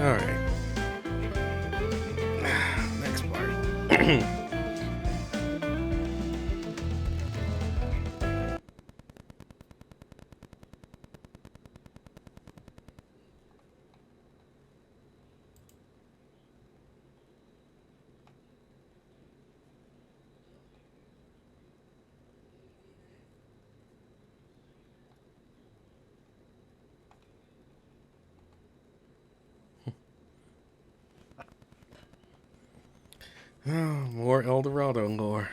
Alright. Next part. Oh, more El Dorado lore.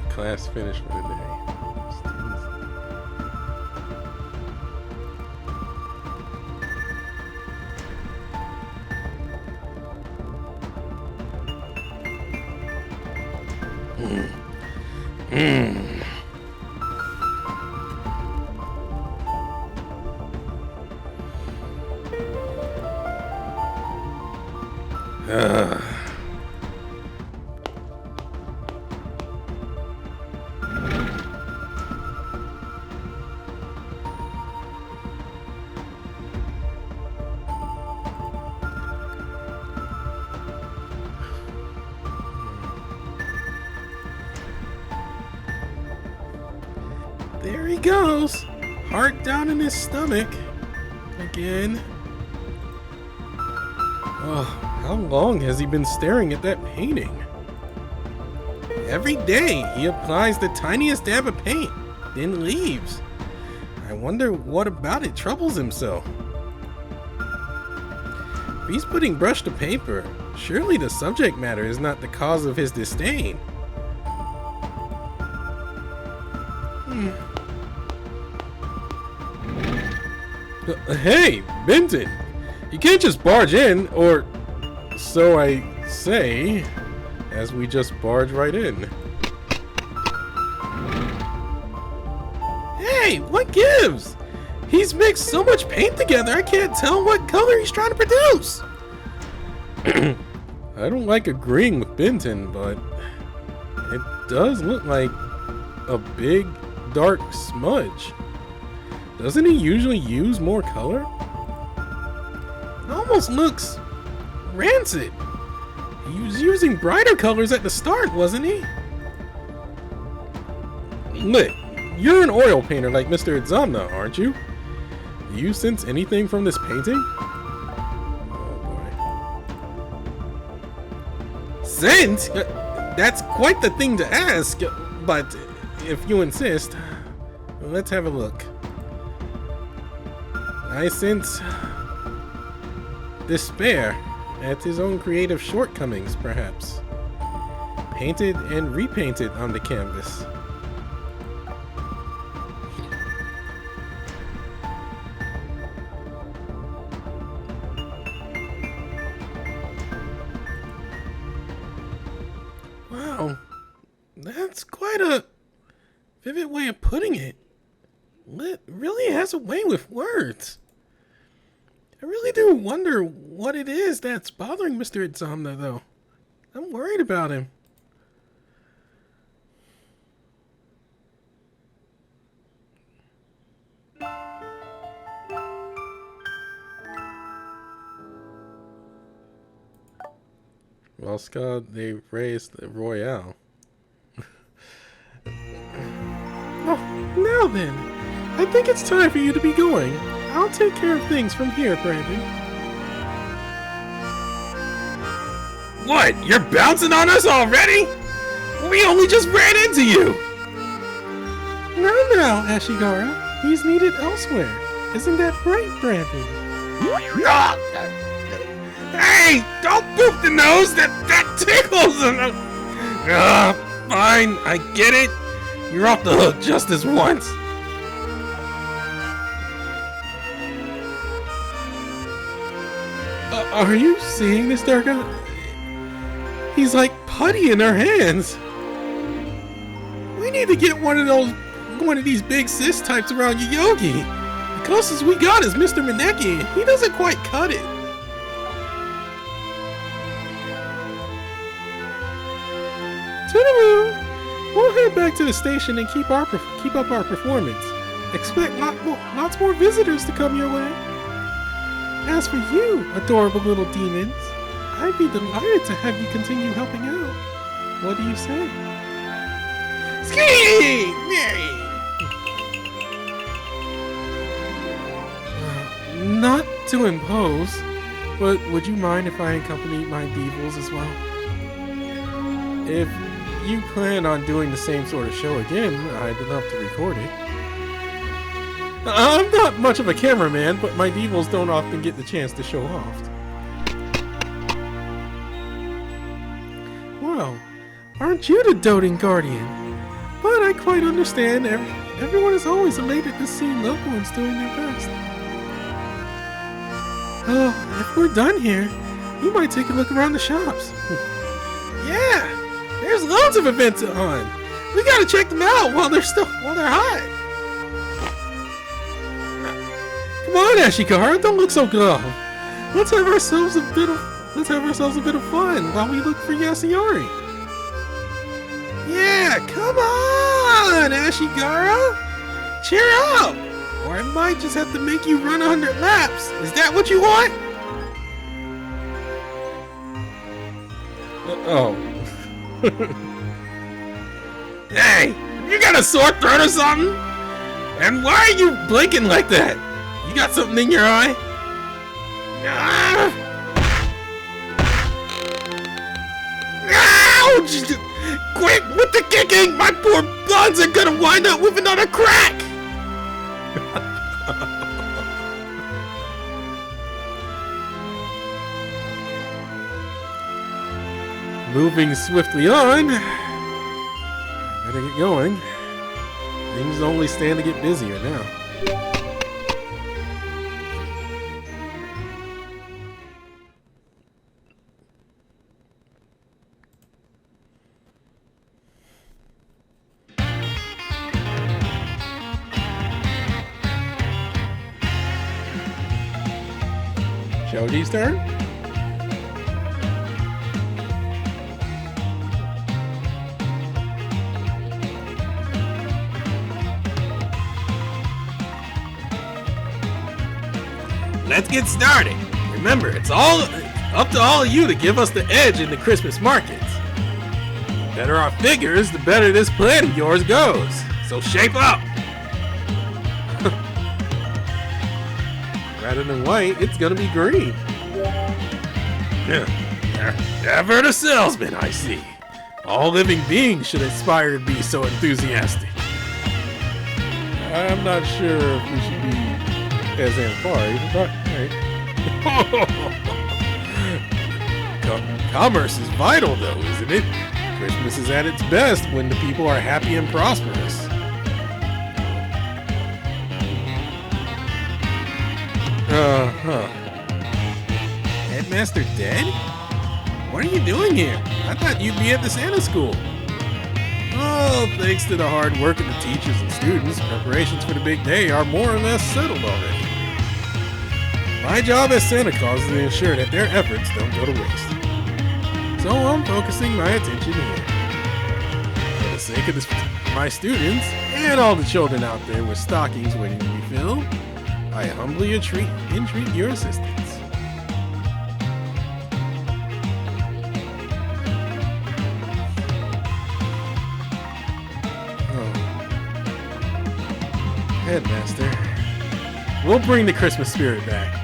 Class finished for the day. Students. There he goes. Heart down in his stomach. Again. Oh, how long has he been staring at that painting? Every day he applies the tiniest dab of paint, then leaves. I wonder what about it troubles him so. If he's putting brush to paper, surely the subject matter is not the cause of his disdain. Hey, Benton! You can't just barge in, or so I say, as we just barge right in. Hey, what gives? He's mixed so much paint together, I can't tell what color he's trying to produce. I don't like agreeing with Benton, but it does look like a big, dark smudge. Doesn't he usually use more color? It almost looks rancid. He was using brighter colors at the start, wasn't he? Look, you're an oil painter like Mr. Itzamna, aren't you? Do you sense anything from this painting? Oh boy. Scent? That's quite the thing to ask, but if you insist, let's have a look. I sense despair at his own creative shortcomings, perhaps. Painted and repainted on the canvas. Wow, that's quite a vivid way of putting it. Lit really has a way with words. I really do wonder what it is that's bothering Mr. Itzamna, though. I'm worried about him. Rosca, they raised the Royale. Oh, now then. I think it's time for you to be going. I'll take care of things from here, Brandon. What? You're bouncing on us already? We only just ran into you! Now, Ashigara. He's needed elsewhere. Isn't that right, Brandon? Hey! Don't boop the nose! That tickles! Fine, I get it. You're off the hook just this once. Are you seeing this, Durga? He's like putty in her hands. We need to get one of these big sis types around Yogi. The closest we got is Mr. Maneki. He doesn't quite cut it. Toodaloo! We'll head back to the station and keep up our performance. Expect lots more visitors to come your way. As for you, adorable little demons, I'd be delighted to have you continue helping out. What do you say? Ski! Not to impose, but would you mind if I accompanied my devils as well? If you plan on doing the same sort of show again, I'd love to record it. I'm not much of a cameraman, but my devils don't often get the chance to show off. Well, aren't you the doting guardian? But I quite understand everyone is always elated to see loved ones doing their best. Oh, if we're done here, we might take a look around the shops. Yeah, there's loads of events on. We gotta check them out while they're hot. Come on, Ashikara, don't look so glum. Let's have ourselves a bit of fun while we look for Yasuyari. Yeah, come on, Ashigara! Cheer up! Or I might just have to make you run 100 laps. Is that what you want? Oh. Hey, you got a sore throat or something? And why are you blinking like that? You got something in your eye? Ouch! Quick, with the kicking! My poor buns are gonna wind up with another crack! Moving swiftly on. Better get going. Things only stand to get busier now. Choji's turn? Let's get started. Remember, it's all up to all of you to give us the edge in the Christmas markets. The better our figures, the better this plan of yours goes. So shape up. Rather than white, it's gonna be green. Ever the salesman, I see. All living beings should aspire to be so enthusiastic. I'm not sure if we should be as Ampari, but right. Commerce is vital, though, isn't it? Christmas is at its best when the people are happy and prosperous. Headmaster dead? What are you doing here? I thought you'd be at the Santa school. Oh, thanks to the hard work of the teachers and students, preparations for the big day are more or less settled already. My job as Santa Claus is to ensure that their efforts don't go to waste. So I'm focusing my attention here. For the sake of my students and all the children out there with stockings waiting to be filled, I humbly entreat your assistance. Oh. Headmaster, we'll bring the Christmas spirit back.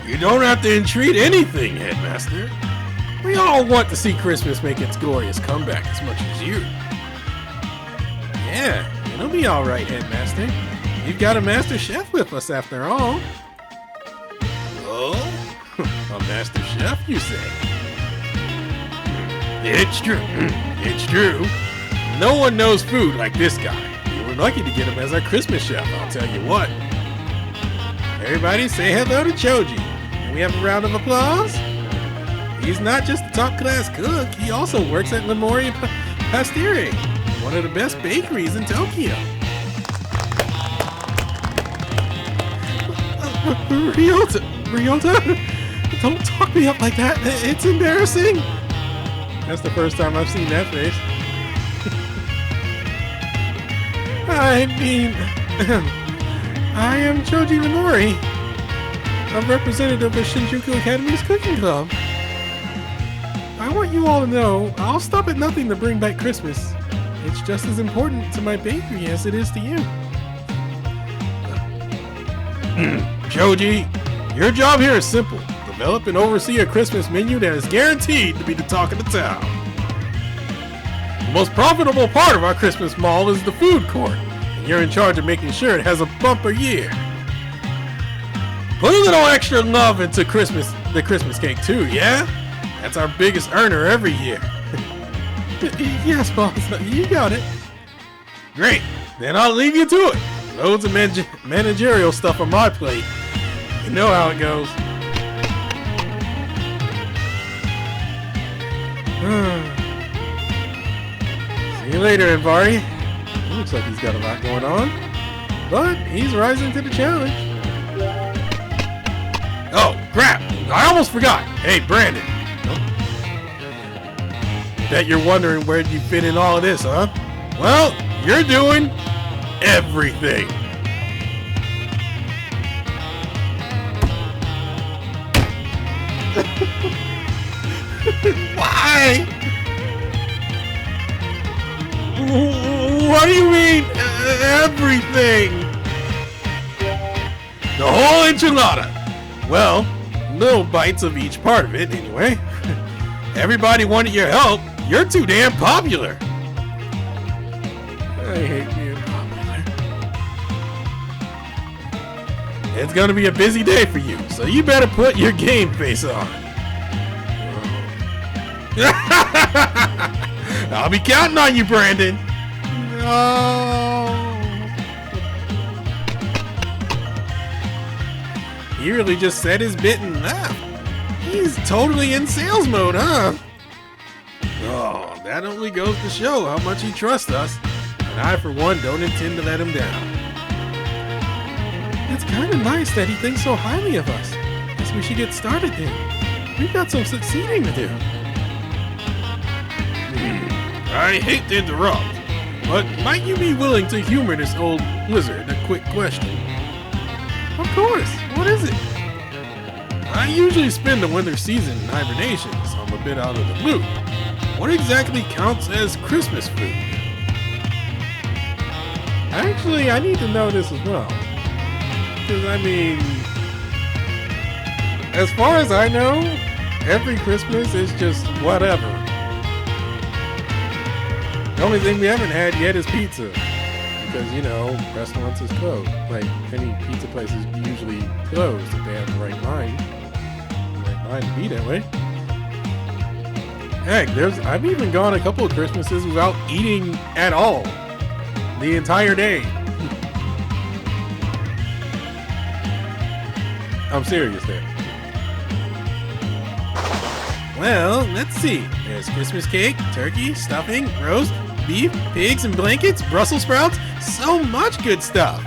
You don't have to entreat anything, Headmaster. We all want to see Christmas make its glorious comeback as much as you. Yeah, it'll be alright, Headmaster. You've got a master chef with us after all. Oh? A master chef, you say? It's true. It's true. No one knows food like this guy. We were lucky to get him as our Christmas chef, I'll tell you what. Everybody say hello to Choji. Can we have a round of applause? He's not just a top-class cook, he also works at Lemuri Pastiere, one of the best bakeries in Tokyo. Ryota, don't talk me up like that. It's embarrassing. That's the first time I've seen that face. I mean, I am Choji Lemuri, a representative of Shinjuku Academy's cooking club. I want you all to know, I'll stop at nothing to bring back Christmas. It's just as important to my bakery as it is to you. Choji, your job here is simple. Develop and oversee a Christmas menu that is guaranteed to be the talk of the town. The most profitable part of our Christmas mall is the food court, and you're in charge of making sure it has a bumper year. Put a little extra love into the Christmas cake too, yeah? That's our biggest earner every year. Yes, boss, you got it. Great, then I'll leave you to it. Loads of managerial stuff on my plate. You know how it goes. See you later, Envari. He looks like he's got a lot going on, but he's rising to the challenge. Oh, crap! I almost forgot. Hey, Brandon. Bet you're wondering where you fit in all of this, huh? Well, you're doing everything. Why? What do you mean, everything? The whole enchilada. Well, little bites of each part of it, anyway. Everybody wanted your help. You're too damn popular. I hate being popular. It's gonna be a busy day for you, so you better put your game face on. I'll be counting on you, Brandon. No. He really just said his bit and left. He's totally in sales mode, huh? Oh, that only goes to show how much he trusts us, and I, for one, don't intend to let him down. It's kind of nice that he thinks so highly of us. Guess we should get started then. We've got some succeeding to do. I hate to interrupt, but might you be willing to humor this old lizard a quick question? Of course. What is it? I usually spend the winter season in hibernation, so I'm a bit out of the loop. What exactly counts as Christmas food? Actually, I need to know this as well. Because, I mean, as far as I know, every Christmas is just whatever. The only thing we haven't had yet is pizza. Because, you know, restaurants is closed. Like, any pizza place is usually closed if they have the right line. The right line to be that way. Heck, I've even gone a couple of Christmases without eating at all. The entire day. I'm serious there. Well, let's see. There's Christmas cake, turkey, stuffing, roast, beef, pigs and blankets, Brussels sprouts. So much good stuff.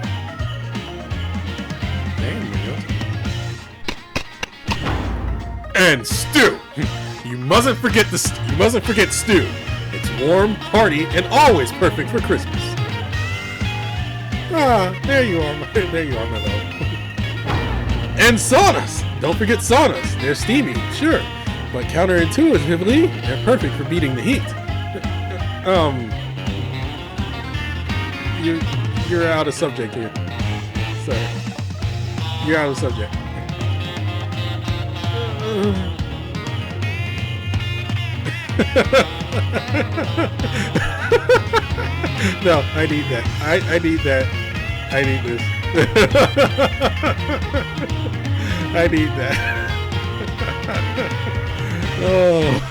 name, Leo. And stew. You mustn't forget stew. It's warm, hearty, and always perfect for Christmas. Ah, there you are, my love. And saunas. Don't forget saunas. They're steamy, sure, but counterintuitively, they're perfect for beating the heat. You're out of subject here. Sorry. You're out of subject. No, I need that. I need that. I need this. I need that. Oh.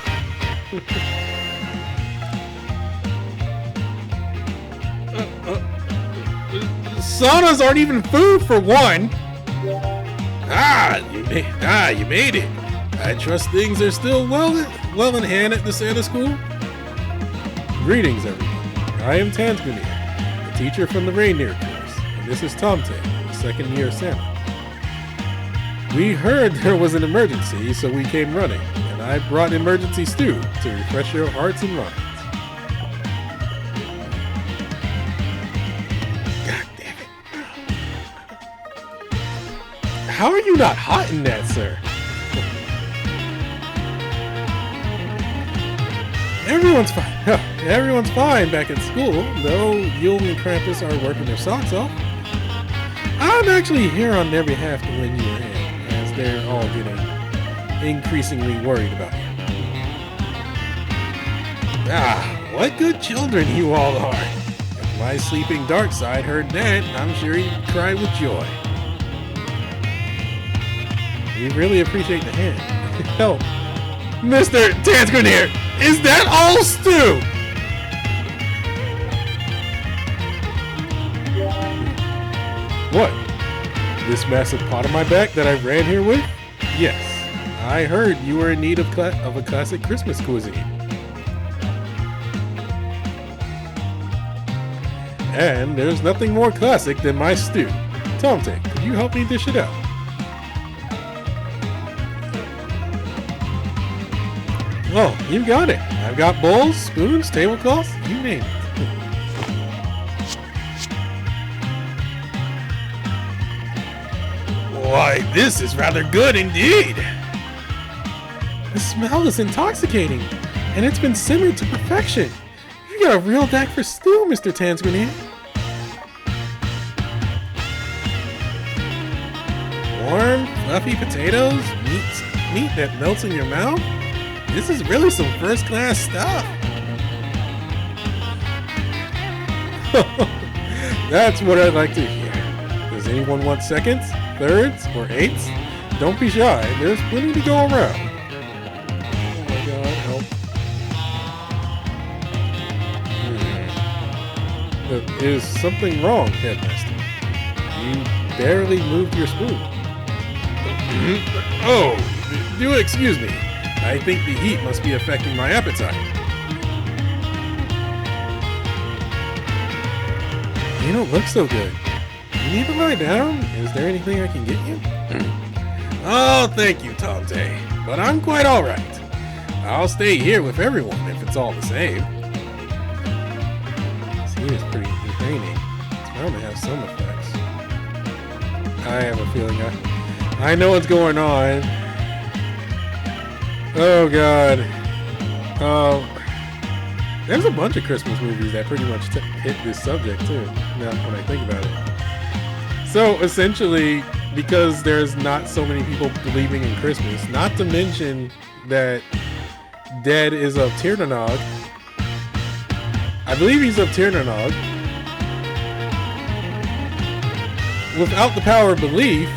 Saunas aren't even food for one. You made it. I trust things are still well in hand at the Santa School. Greetings, everyone. I am Tanzania, the teacher from the reindeer course, and this is Tomte, the second year Santa. We heard there was an emergency, so we came running, and I brought emergency stew to refresh your hearts and minds. God damn it. How are you not hot in that, sir? Everyone's fine. Everyone's fine back at school, though Yule and Krampus are working their socks off. I'm actually here on their behalf to lend you a hand, as they're all getting increasingly worried about you. What good children you all are. If my sleeping dark side heard that, I'm sure he'd cry with joy. We really appreciate the hand. Help. Mr. Tansgrenier, is that all stew? What? This massive pot on my back that I ran here with? Yes. I heard you were in need of a classic Christmas cuisine. And there's nothing more classic than my stew. Tomte, could you help me dish it out? Oh, you got it. I've got bowls, spoons, tablecloths, you name it. Why, this is rather good indeed. The smell is intoxicating, and it's been simmered to perfection. You got a real knack for stew, Mr. Tansgrenier. Warm, fluffy potatoes, meat that melts in your mouth. This is really some first-class stuff. That's what I'd like to hear. Does anyone want seconds, thirds, or eighths? Don't be shy. There's plenty to go around. Oh my God, help. Is something wrong, Headmaster? You barely moved your spoon. Oh, do excuse me. I think the heat must be affecting my appetite. You don't look so good. You need to lie down? Is there anything I can get you? Oh, thank you, Tomte. But I'm quite alright. I'll stay here with everyone if it's all the same. This heat is pretty draining. It's bound to have some effects. I have a feeling I know what's going on. Oh God. There's a bunch of Christmas movies that pretty much hit this subject too, now when I think about it. So essentially, because there's not so many people believing in Christmas, not to mention that Dad is of Tirnanog. I believe he's of Tirnanog. Without the power of belief,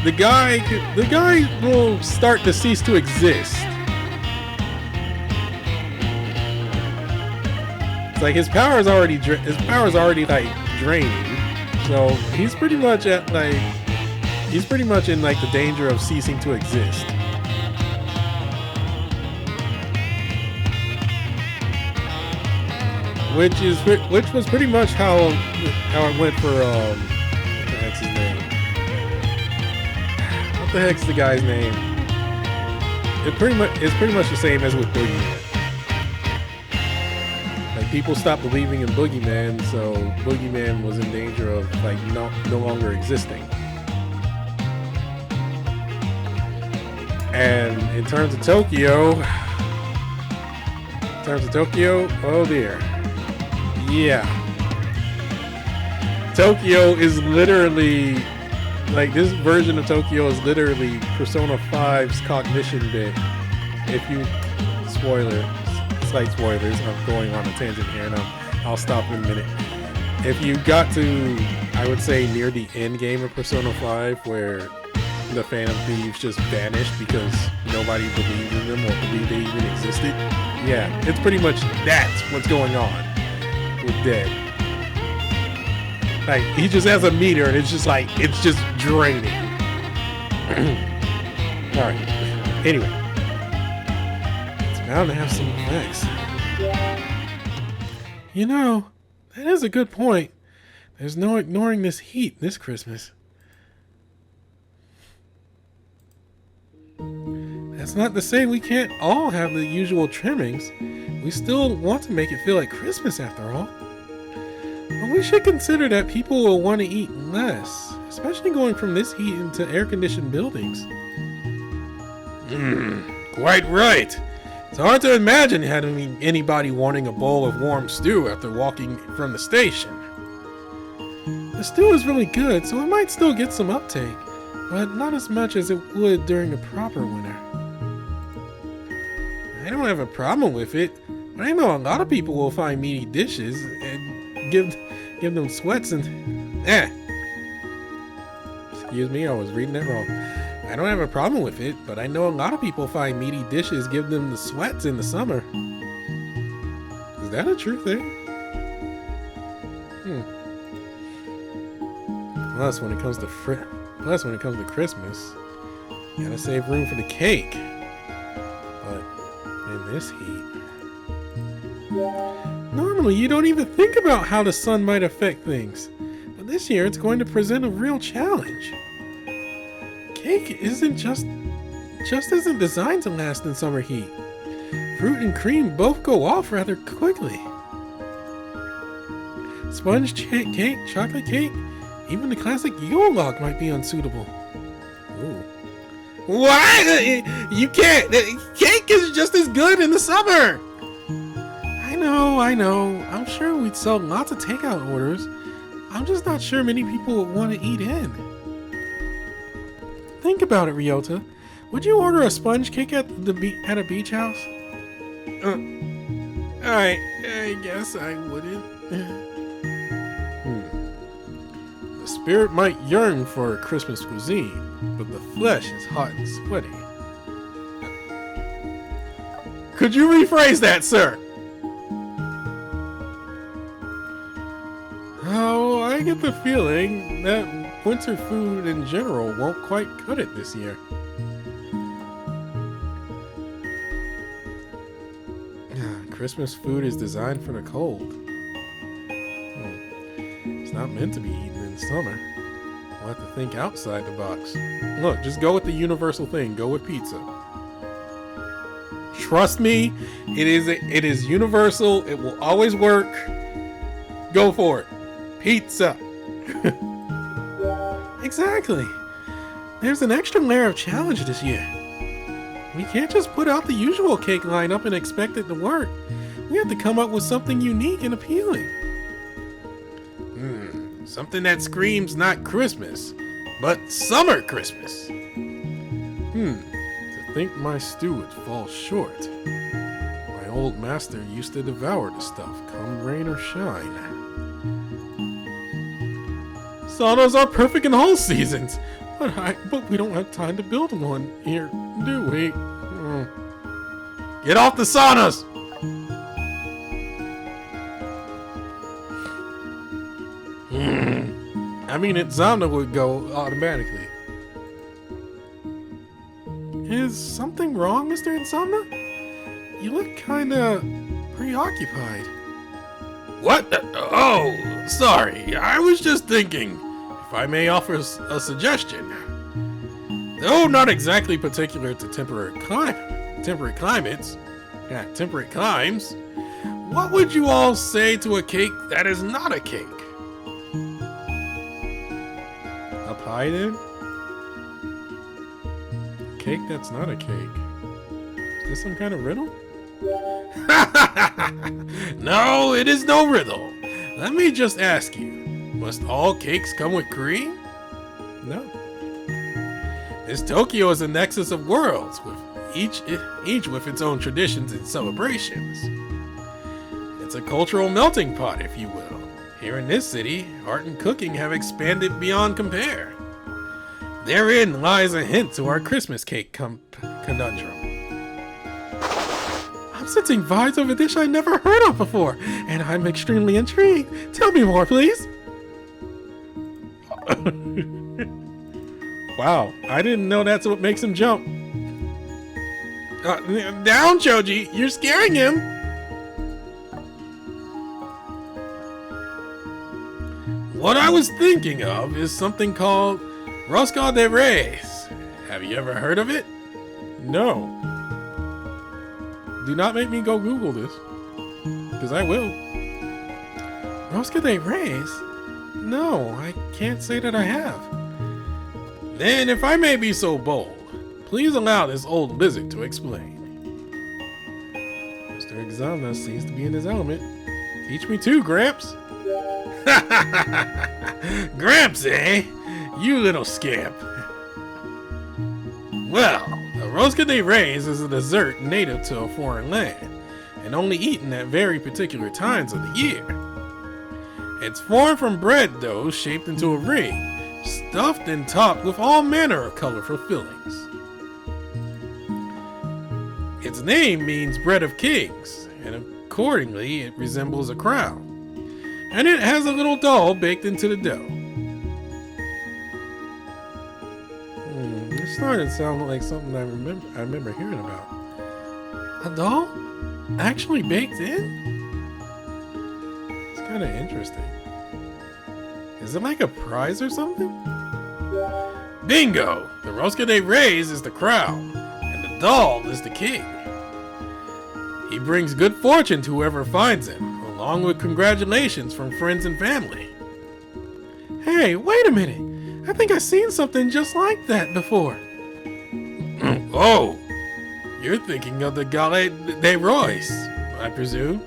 the guy will start to cease to exist. It's like his power is already like draining, so he's pretty much in like the danger of ceasing to exist. Which was pretty much how it went for what the heck's his name? the heck's the guy's name? It's pretty much the same as with Boogeyman. Like, people stopped believing in Boogeyman, so Boogeyman was in danger of like no longer existing. And in terms of Tokyo, oh dear. Yeah. Tokyo is literally, like, this version of Tokyo is literally Persona 5's cognition bit. If you, slight spoilers, I'm going on a tangent here and I'll stop in a minute. If you got to, I would say, near the end game of Persona 5 where the Phantom Thieves just vanished because nobody believed in them or believed they even existed, yeah, it's pretty much that's what's going on with Dead. Like, he just has a meter and it's just like, it's just draining. Alright. Anyway. It's bound to have some effects. You know, that is a good point. There's no ignoring this heat this Christmas. That's not to say we can't all have the usual trimmings. We still want to make it feel like Christmas after all. But we should consider that people will want to eat less, especially going from this heat into air-conditioned buildings. Quite right. It's hard to imagine having anybody wanting a bowl of warm stew after walking from the station. The stew is really good, so it might still get some uptake, but not as much as it would during the proper winter. I don't have a problem with it, but I know a lot of people will find meaty dishes and give them sweats and... Excuse me, I was reading that wrong. I don't have a problem with it, but I know a lot of people find meaty dishes give them the sweats in the summer. Is that a true thing? Plus, when it comes to Christmas, you gotta save room for the cake. But in this heat, normally you don't even think about how the sun might affect things, but this year it's going to present a real challenge. Cake isn't isn't designed to last in summer heat. Fruit and cream both go off rather quickly. Sponge cake, chocolate cake, even the classic Yule log might be unsuitable. Ooh. What? You can't. Cake is just as good in the summer. I know. I'm sure we'd sell lots of takeout orders. I'm just not sure many people would want to eat in. Think about it, Ryota. Would you order a sponge cake at a beach house? I guess I wouldn't. The spirit might yearn for Christmas cuisine, but the flesh is hot and sweaty. Could you rephrase that, sir? Oh, I get the feeling that winter food in general won't quite cut it this year. Christmas food is designed for the cold. It's not meant to be eaten in summer. We'll have to think outside the box. Look, just go with the universal thing. Go with pizza. Trust me, it is universal. It will always work. Go for it. Pizza. Exactly. There's an extra layer of challenge this year. We can't just put out the usual cake lineup and expect it to work. We have to come up with something unique and appealing. Something that screams not Christmas, but summer Christmas. To think my stew would fall short. My old master used to devour the stuff, come rain or shine. Saunas are perfect in all seasons, but we don't have time to build one here, do we? Get off the saunas! I mean, Itzamna would go automatically. Is something wrong, Mr. Itzamna? You look kinda preoccupied. What? Oh, sorry. I was just thinking, if I may offer a suggestion. Though not exactly particular to temperate climates, temperate climes, what would you all say to a cake that is not a cake? A pie then? Cake that's not a cake. Is this some kind of riddle? No, it is no riddle. Let me just ask you, must all cakes come with cream? No. This Tokyo is a nexus of worlds, with each with its own traditions and celebrations. It's a cultural melting pot, if you will. Here in this city, art and cooking have expanded beyond compare. Therein lies a hint to our Christmas cake conundrum. I'm sensing vibes of a dish I never heard of before, and I'm extremely intrigued. Tell me more, please. Wow, I didn't know that's what makes him jump. Down, Choji! You're scaring him! What I was thinking of is something called Rosca de Reyes. Have you ever heard of it? No. Do not make me go Google this, because I will. Rosca de Reyes? No, I can't say that I have. Then, if I may be so bold, please allow this old lizard to explain. Mr. Itzamna seems to be in his element. Teach me too, Gramps. Gramps, eh? You little scamp. Well, a Rosca de Reyes is a dessert native to a foreign land, and only eaten at very particular times of the year. It's formed from bread dough shaped into a ring, stuffed and topped with all manner of colorful fillings. Its name means bread of kings, and accordingly it resembles a crown. And it has a little doll baked into the dough. This started sounding like something I remember hearing about. A doll? Actually baked in? It's kind of interesting. Is it like a prize or something? Bingo! The Rosca de Reyes is the crown, and the doll is the king. He brings good fortune to whoever finds him, along with congratulations from friends and family. Hey, wait a minute! I think I've seen something just like that before. Oh! You're thinking of the galette de Reyes, I presume?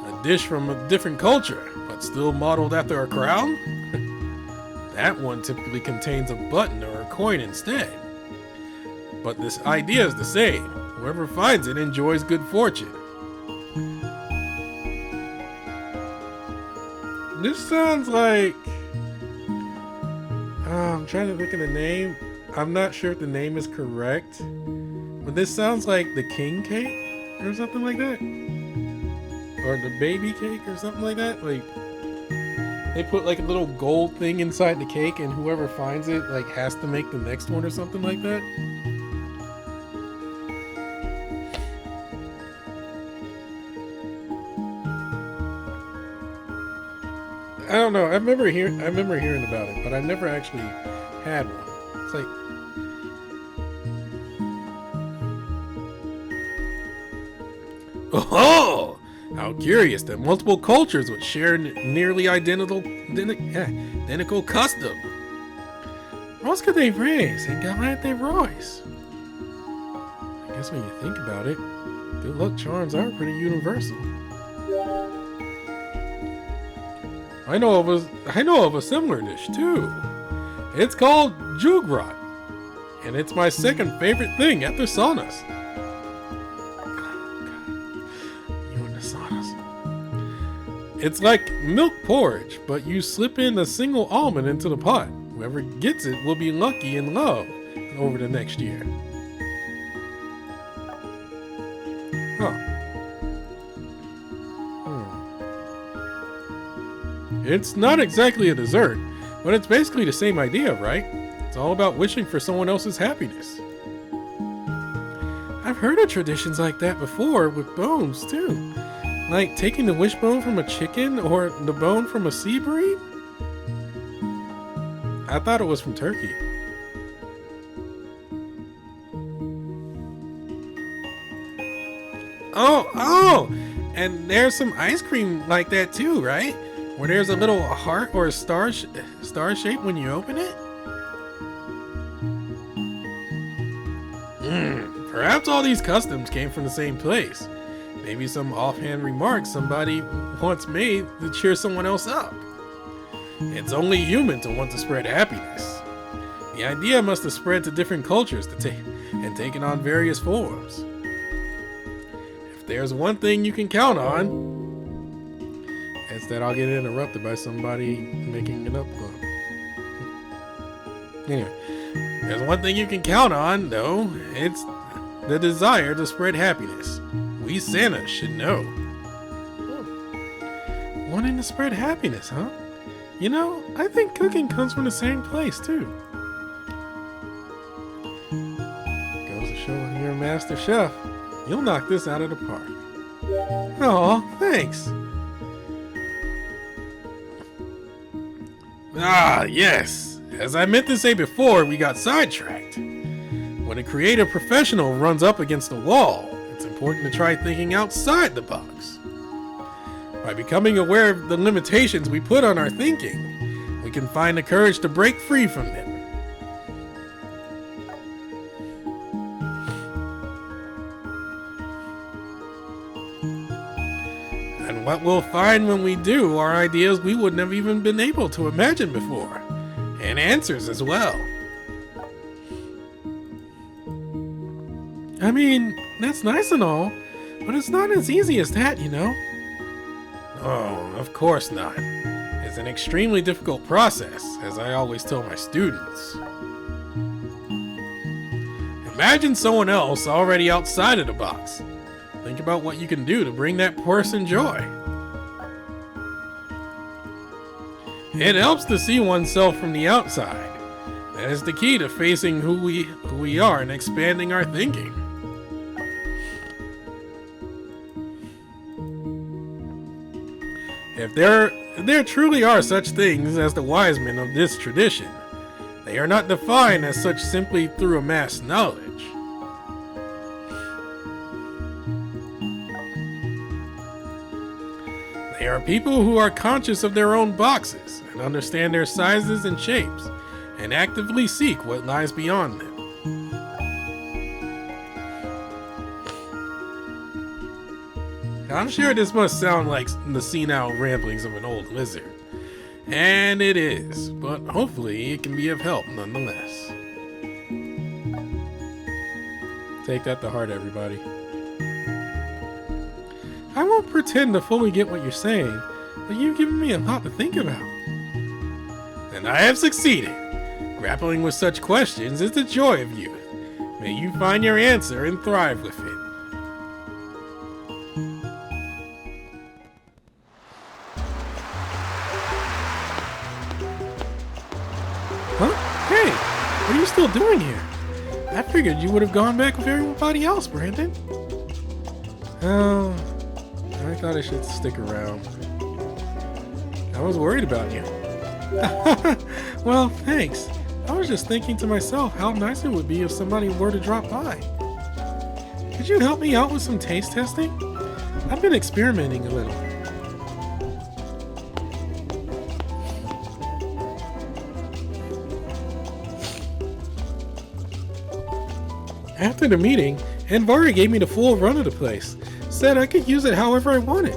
A dish from a different culture, but still modeled after a crown? That one typically contains a button or a coin instead. But this idea is the same. Whoever finds it enjoys good fortune. This sounds like... I'm trying to think of the name. I'm not sure if the name is correct. But this sounds like the king cake or something like that. Or the baby cake or something like that. Like, they put like a little gold thing inside the cake and whoever finds it like has to make the next one or something like that. I don't know. I remember hearing about it, but I never actually had one. It's like, oh, how curious that multiple cultures would share nearly identical custom. Rosca de Reyes and galette de Reyes. I guess when you think about it, good luck charms are pretty universal. I know of a similar dish too. It's called jugrot, and it's my second favorite thing after saunas. You and the saunas. It's like milk porridge, but you slip in a single almond into the pot. Whoever gets it will be lucky in love over the next year. Huh. It's not exactly a dessert, but it's basically the same idea, right? It's all about wishing for someone else's happiness. I've heard of traditions like that before with bones, too. Like taking the wishbone from a chicken or the bone from a sea breed? I thought it was from Turkey. Oh! And there's some ice cream like that too, right? Where there's a little heart or a star shape when you open it? Perhaps all these customs came from the same place. Maybe some offhand remarks somebody once made to cheer someone else up. It's only human to want to spread happiness. The idea must have spread to different cultures and taken on various forms. If there's one thing you can count on, it's that I'll get interrupted by somebody making an upload. Anyway, there's one thing you can count on, though. It's the desire to spread happiness. We Santa should know. Wanting to spread happiness, huh? You know, I think cooking comes from the same place, too. Goes to show when you're a master chef, you'll knock this out of the park. Aw, thanks. Ah, yes. As I meant to say before, we got sidetracked. When a creative professional runs up against a wall, it's important to try thinking outside the box. By becoming aware of the limitations we put on our thinking, we can find the courage to break free from them. And what we'll find when we do are ideas we wouldn't have even been able to imagine before, and answers as well. I mean, that's nice and all, but it's not as easy as that, you know? Oh, of course not. It's an extremely difficult process, as I always tell my students. Imagine someone else already outside of the box. Think about what you can do to bring that person joy. It helps to see oneself from the outside. That is the key to facing who we are and expanding our thinking. If there truly are such things as the wise men of this tradition, they are not defined as such simply through amassed knowledge. They are people who are conscious of their own boxes and understand their sizes and shapes, and actively seek what lies beyond them. I'm sure this must sound like the senile ramblings of an old lizard. And it is, but hopefully it can be of help nonetheless. Take that to heart, everybody. I won't pretend to fully get what you're saying, but you've given me a lot to think about. And I have succeeded. Grappling with such questions is the joy of youth. May you find your answer and thrive with it. Huh? Hey, what are you still doing here? I figured you would have gone back with everybody else, Brandon. Oh, I thought I should stick around. I was worried about you. Well, thanks. I was just thinking to myself how nice it would be if somebody were to drop by. Could you help me out with some taste testing? I've been experimenting a little. After the meeting, Anvari gave me the full run of the place. Said I could use it however I wanted.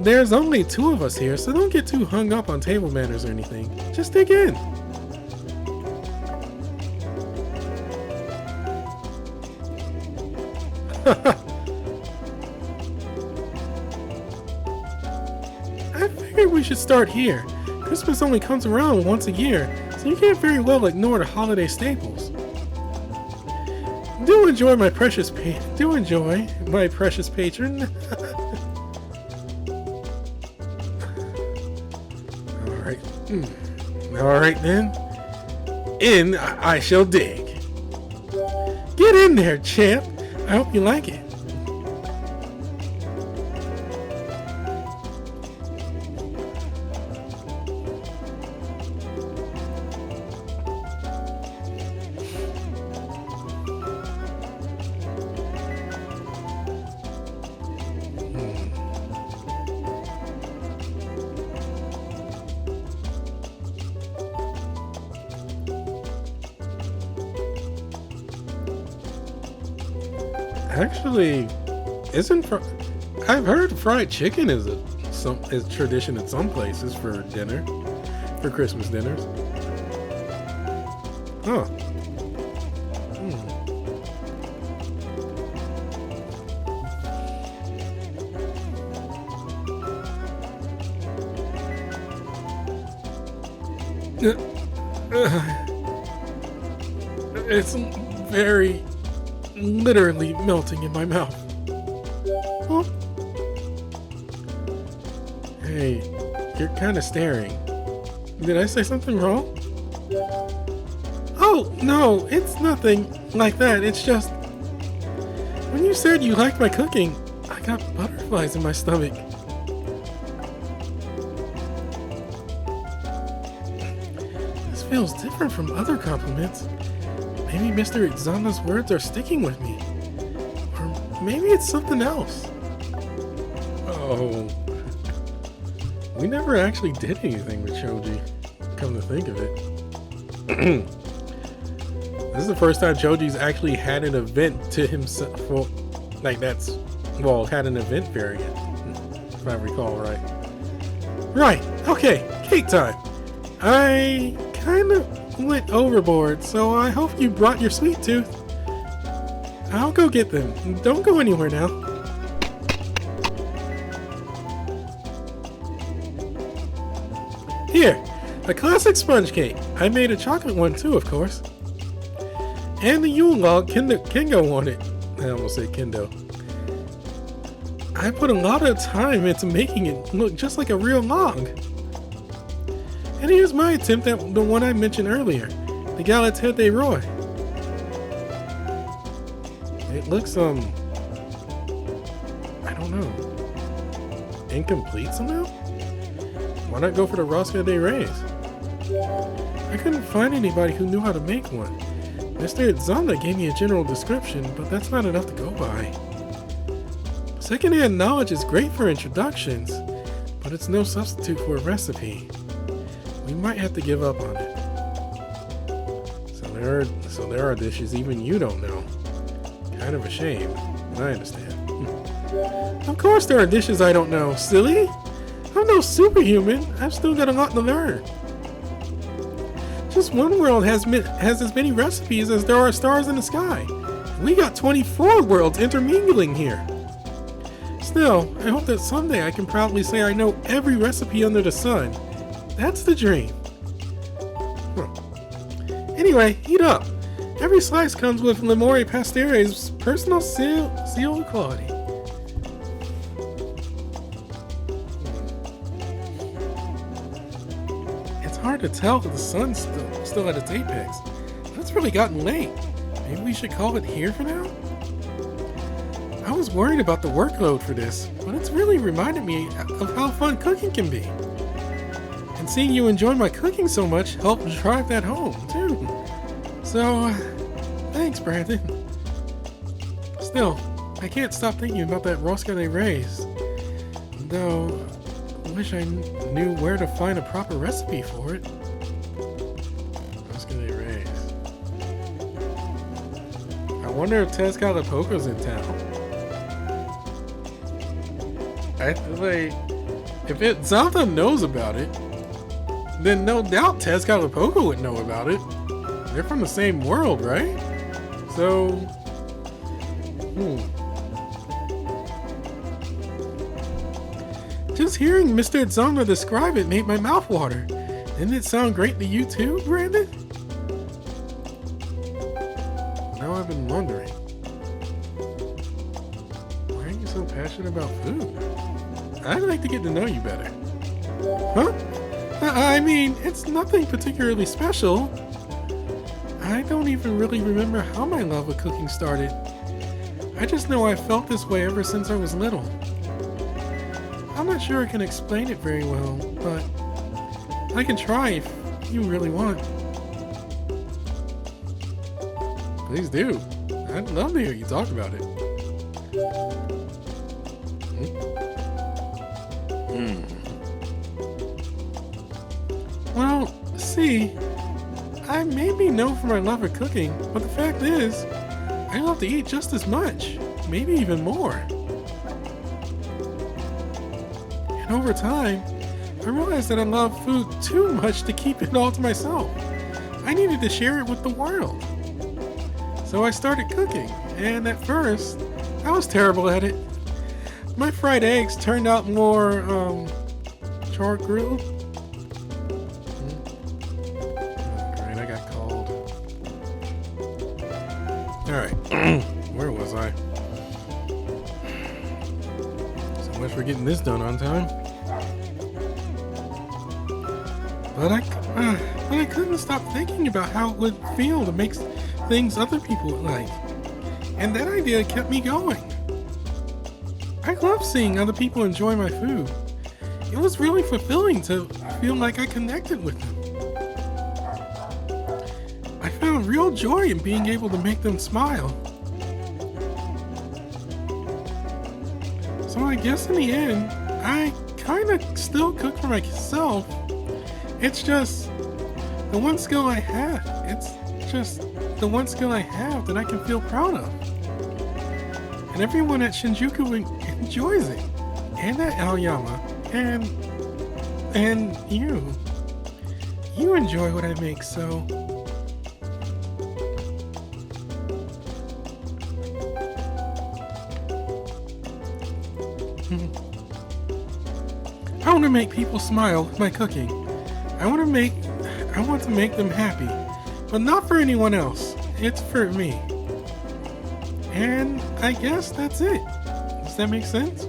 There's only 2 of us here, so don't get too hung up on table manners or anything. Just dig in. I figured we should start here. Christmas only comes around once a year, so you can't very well ignore the holiday staples. Do enjoy my precious patron. Alright then. In I shall dig. Get in there, champ. I hope you like it. Actually, I've heard fried chicken is is tradition in some places for dinner, for Christmas dinners. Huh. It's very literally melting in my mouth. Huh? Hey, you're kind of staring. Did I say something wrong? Oh, no, it's nothing like that. It's just, when you said you liked my cooking, I got butterflies in my stomach. This feels different from other compliments. Maybe Mr. Itzamna's words are sticking with me. Or maybe it's something else. Oh. We never actually did anything with Choji, come to think of it. This is the first time Choji's actually had an event to himself. Well, like had an event variant, if I recall right. Right, okay, cake time. I kind of went overboard, so I hope you brought your sweet tooth. I'll go get them. Don't go anywhere now. Here, a classic sponge cake. I made a chocolate one too, of course. And the Yule log Kingo on it. I almost said Kendo. I put a lot of time into making it look just like a real log. And here's my attempt at the one I mentioned earlier, the Galette de Roy. It looks, I don't know, incomplete somehow? Why not go for the Rosca de Reyes? I couldn't find anybody who knew how to make one. Mr. Itzamna gave me a general description, but that's not enough to go by. Secondhand knowledge is great for introductions, but it's no substitute for a recipe. We might have to give up on it. So there are dishes even you don't know. Kind of a shame, but I understand. Of course there are dishes I don't know, silly! I'm no superhuman. I've still got a lot to learn. Just one world has as many recipes as there are stars in the sky. We got 24 worlds intermingling here. Still, I hope that someday I can proudly say I know every recipe under the sun. That's the dream. Huh. Anyway, eat up. Every slice comes with Limore Pastere's personal seal of quality. It's hard to tell that the sun's still at its apex, but it's really gotten late. Maybe we should call it here for now? I was worried about the workload for this, but it's really reminded me of how fun cooking can be. And seeing you enjoy my cooking so much helped drive that home, too. So, thanks, Brandon. Still, I can't stop thinking about that Rosca de Reyes. Though, I wish I knew where to find a proper recipe for it. Rosca de Reyes. I wonder if Tez Calipoco's in town. I feel like, if Itzamna knows about it, then no doubt Tez Calipoco would know about it. They're from the same world, right? So, Just hearing Mr. Itzamna describe it made my mouth water. Didn't it sound great to you too, Brandon? Now I've been wondering, why are you so passionate about food? I'd like to get to know you better. Huh? I mean, it's nothing particularly special. I don't even really remember how my love of cooking started. I just know I felt this way ever since I was little. I'm not sure I can explain it very well, but I can try if you really want. Please do. I'd love to hear you talk about it. Well, see, I may be known for my love of cooking, but the fact is, I love to eat just as much. maybe even more. And over time, I realized that I loved food too much to keep it all to myself. I needed to share it with the world. So I started cooking, and at first, I was terrible at it. My fried eggs turned out more, char grilled. Alright, I got called. Alright, where was I? So much for getting this done on time. But I couldn't stop thinking about how it would feel to make things other people would like. And that idea kept me going. I love seeing other people enjoy my food. It was really fulfilling to feel like I connected with them. I found real joy in being able to make them smile. So I guess in the end, I kind of still cook for myself. It's just the one skill I have. It's just the one skill I have that I can feel proud of. And everyone at Shinjuku enjoys it. And at Aoyama. And you. You enjoy what I make, so... I want to make people smile with my cooking. I want to make them happy. But not for anyone else. It's for me. And I guess that's it. Does that make sense?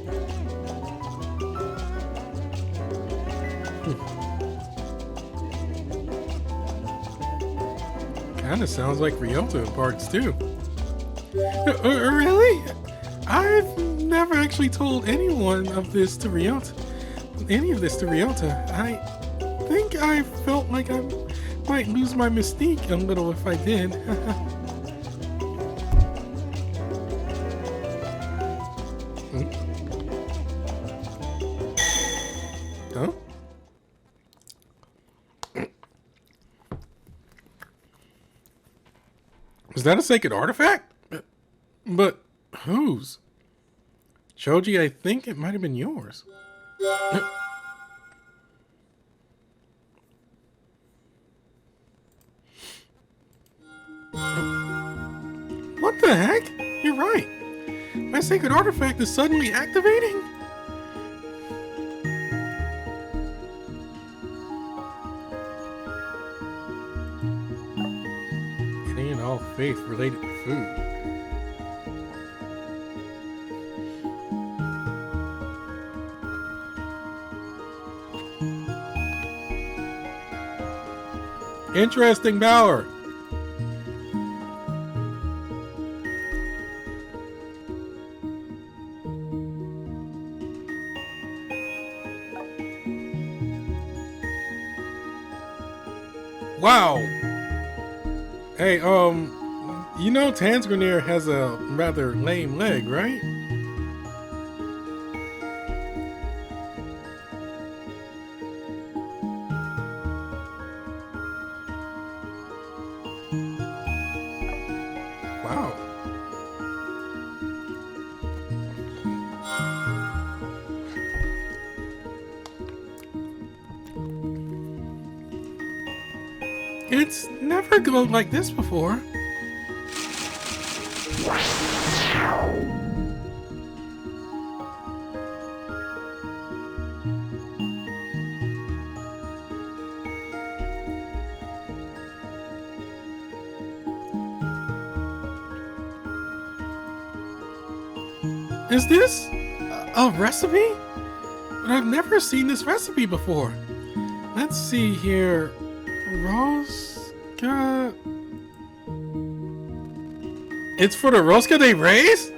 Kinda sounds like Ryota in parts too. Really? I've never actually told anyone of this to Ryota. I think I felt like I might lose my mystique a little if I did. Huh? Is that a sacred artifact? But whose? Choji, I think it might have been yours. What the heck? You're right. My sacred artifact is suddenly activating? It ain't all faith related to food. Interesting power. Wow. Hey, you know Tanzgrenir has a rather lame leg, right? Wow. It's never glowed like this before. Is this a recipe? But I've never seen this recipe before. Let's see here. Rosca. It's for the Rosca de Reyes?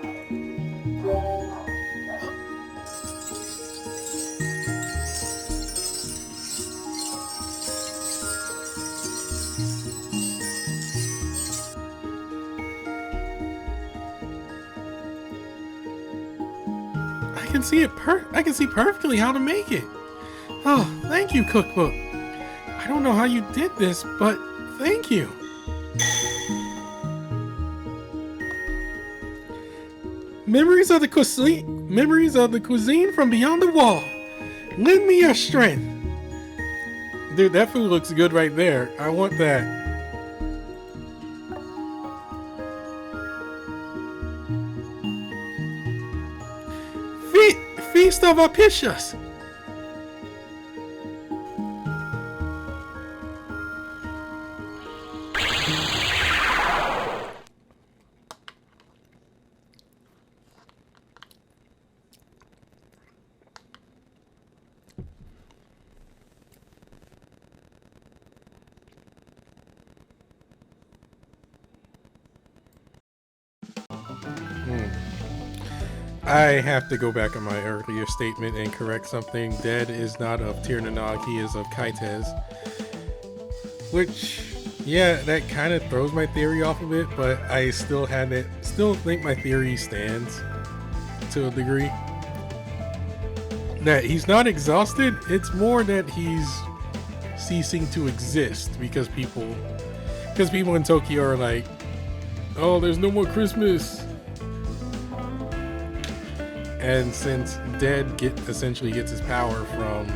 I can see perfectly how to make it. Oh, thank you, cookbook. I don't know how you did this, but thank you. Memories of the cuisine from beyond the wall. Lend me your strength. Dude, that food looks good right there. I want that. Feast of Apicius. I have to go back on my earlier statement and correct something. Dead is not of Tirnanog, he is of Kaites. Which, yeah, that kind of throws my theory off of it, but I still think my theory stands to a degree. That he's not exhausted, it's more that he's ceasing to exist because people in Tokyo are like, oh, there's no more Christmas. And since Dead essentially gets his power from,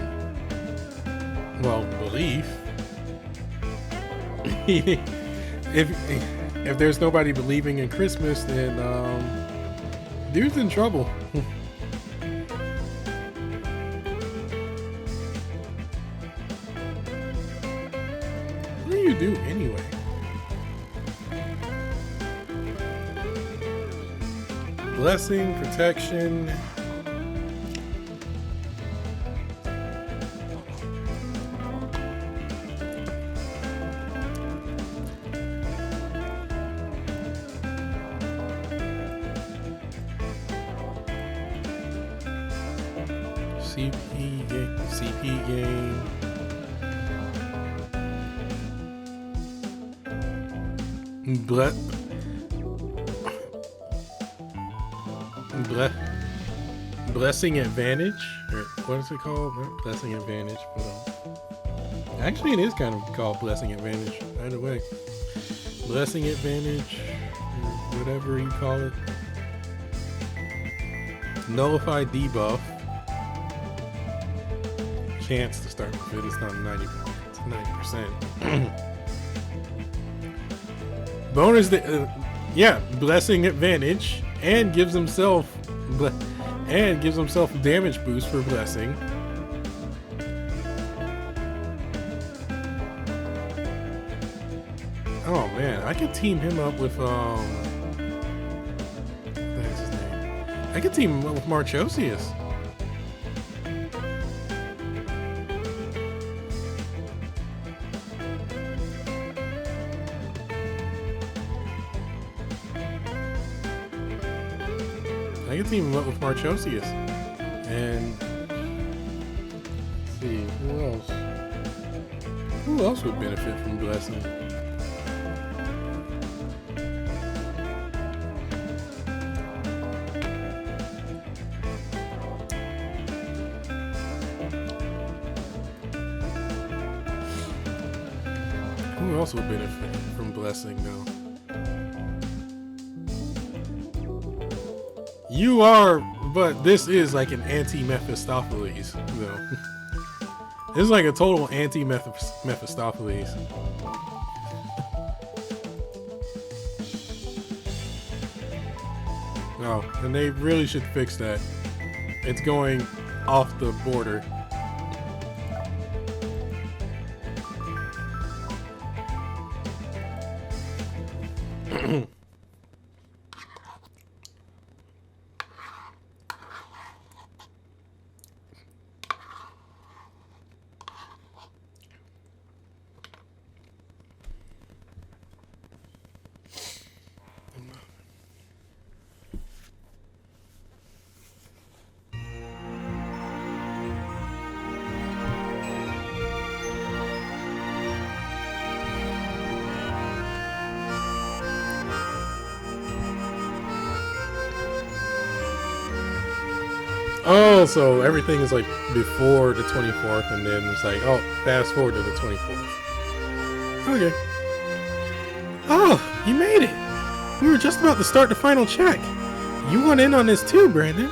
well, belief, if there's nobody believing in Christmas, then dude's in trouble. What do you do anyway? Blessing, protection. CP game. Blessing advantage, or what is it called? Not blessing advantage, but actually it is kind of called blessing advantage. Either way, blessing advantage, or whatever you call it. Nullify debuff. Chance to start with it. It's not 90. It's 90%. Bonus. Yeah, blessing advantage, and gives himself damage boost for blessing. Oh man, I could team him up with what is his name? I could team him up with Marchosius. I can team him up with Marchosius. And let's see, who else? Who else would benefit from blessing? Who else would benefit from blessing though? You are, but this is like an anti-Mephistopheles, though. This is like a total anti-Mephistopheles. Oh, and they really should fix that. It's going off the border. Oh, so everything is like before the 24th, and then it's like, oh, fast forward to the 24th. Okay. Oh, you made it. We were just about to start the final check. You want in on this too, Brandon.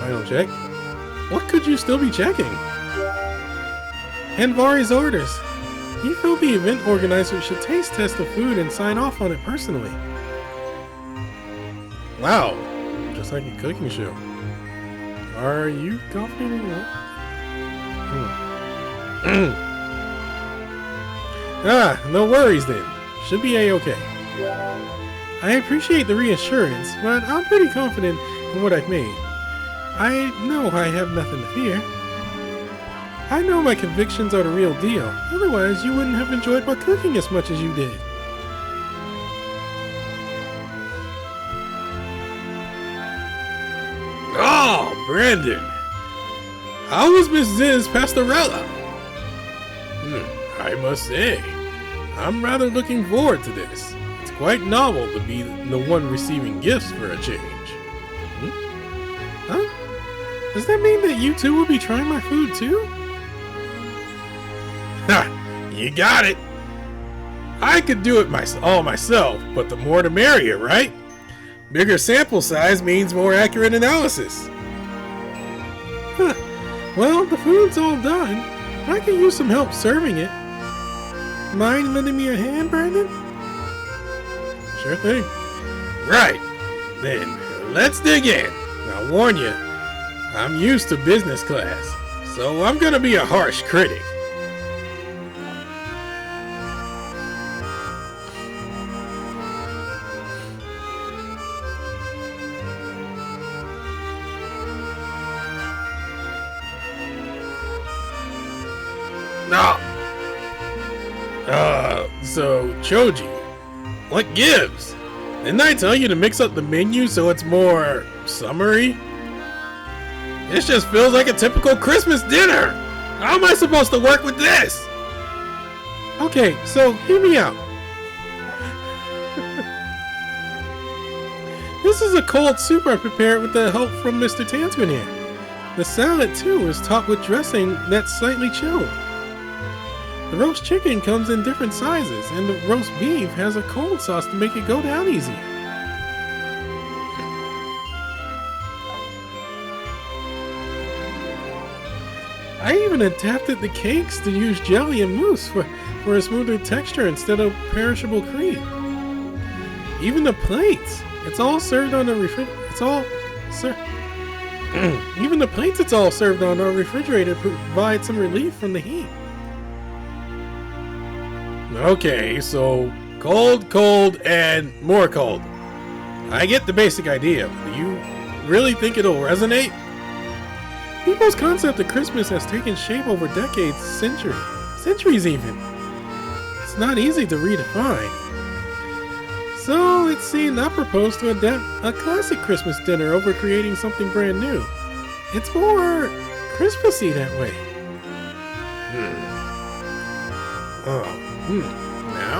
Final check. What could you still be checking? Anvari's orders. He felt the event organizer should taste test the food and sign off on it personally. Wow, just like a cooking show. Are you confident in what? No worries then. Should be a-okay. I appreciate the reassurance, but I'm pretty confident in what I've made. I know I have nothing to fear. I know my convictions are the real deal. Otherwise, you wouldn't have enjoyed my cooking as much as you did. Oh, Brandon. How was Miss Z's pastorella? I must say, I'm rather looking forward to this. It's quite novel to be the one receiving gifts for a change. Huh? Does that mean that you two will be trying my food too? Ha! You got it! I could do it all myself, but the more the merrier, right? Bigger sample size means more accurate analysis. Huh. Well, the food's all done. I can use some help serving it. Mind lending me a hand, Brandon? Sure thing. Right. Then, let's dig in. I'll warn you, I'm used to business class, so I'm gonna be a harsh critic. No. So, Choji, what gives? Didn't I tell you to mix up the menu so it's more summery? This just feels like a typical Christmas dinner. How am I supposed to work with this? Okay, so hear me out. This is a cold soup I prepared with the help from Mr. Tansman here. The salad, too, is topped with dressing that's slightly chilled. The roast chicken comes in different sizes, and the roast beef has a cold sauce to make it go down easier. I even adapted the cakes to use jelly and mousse for a smoother texture instead of perishable cream. Even the plates, it's all served on the Even the plates it's all served on are refrigerated to provide some relief from the heat. Okay, so cold, and more cold. I get the basic idea. Do you really think it'll resonate? People's concept of Christmas has taken shape over decades, centuries even. It's not easy to redefine. So it seemed I proposed to adapt a classic Christmas dinner over creating something brand new. It's more Christmassy that way.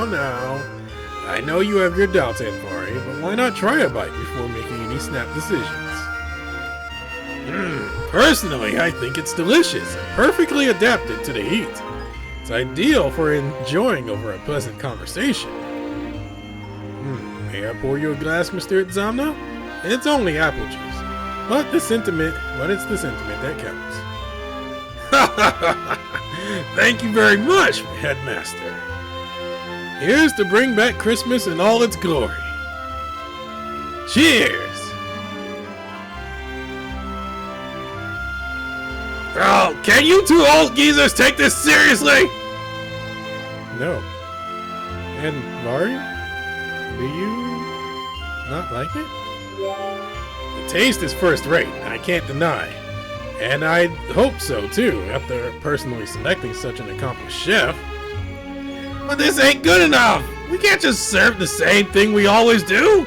Now. I know you have your doubts, Anvari, but why not try a bite before making any snap decisions? Personally, I think it's delicious and perfectly adapted to the heat. It's ideal for enjoying over a pleasant conversation. May I pour you a glass, Mr. Itzamna? It's only apple juice, but it's the sentiment that counts. Thank you very much, Headmaster. Here's to bring back Christmas in all its glory. Cheers! Oh, can you two old geezers take this seriously? No. And Vari, do you not like it? The taste is first rate, I can't deny. And I hope so too, after personally selecting such an accomplished chef. But this ain't good enough! We can't just serve the same thing we always do!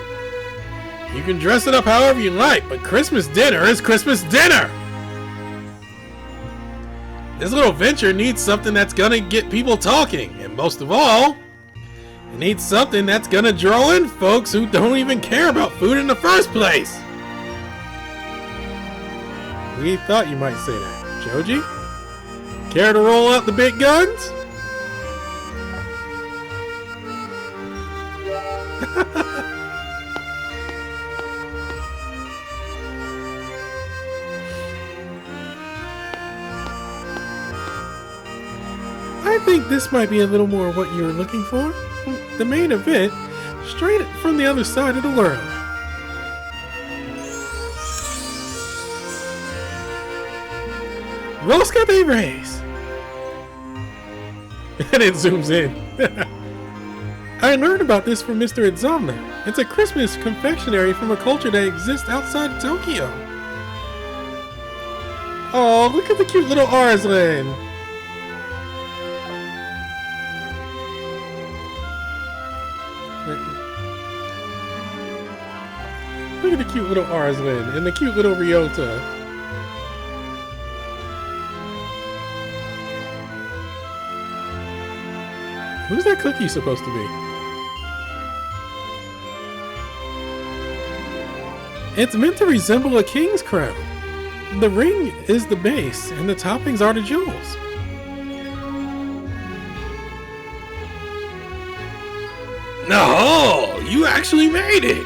You can dress it up however you like, but Christmas dinner is Christmas dinner! This little venture needs something that's gonna get people talking, and most of all, it needs something that's gonna draw in folks who don't even care about food in the first place! We thought you might say that. Choji? Care to roll out the big guns? I think this might be a little more what you're looking for. The main event, straight from the other side of the world. Rosca de Reyes. And it zooms in. I learned about this from Mr. Itzamna. It's a Christmas confectionery from a culture that exists outside of Tokyo. Oh, look at the cute little Arslan. Look at the cute little Arslan and the cute little Ryota. Who's that cookie supposed to be? It's meant to resemble a king's crown. The ring is the base, and the toppings are the jewels. No, you actually made it.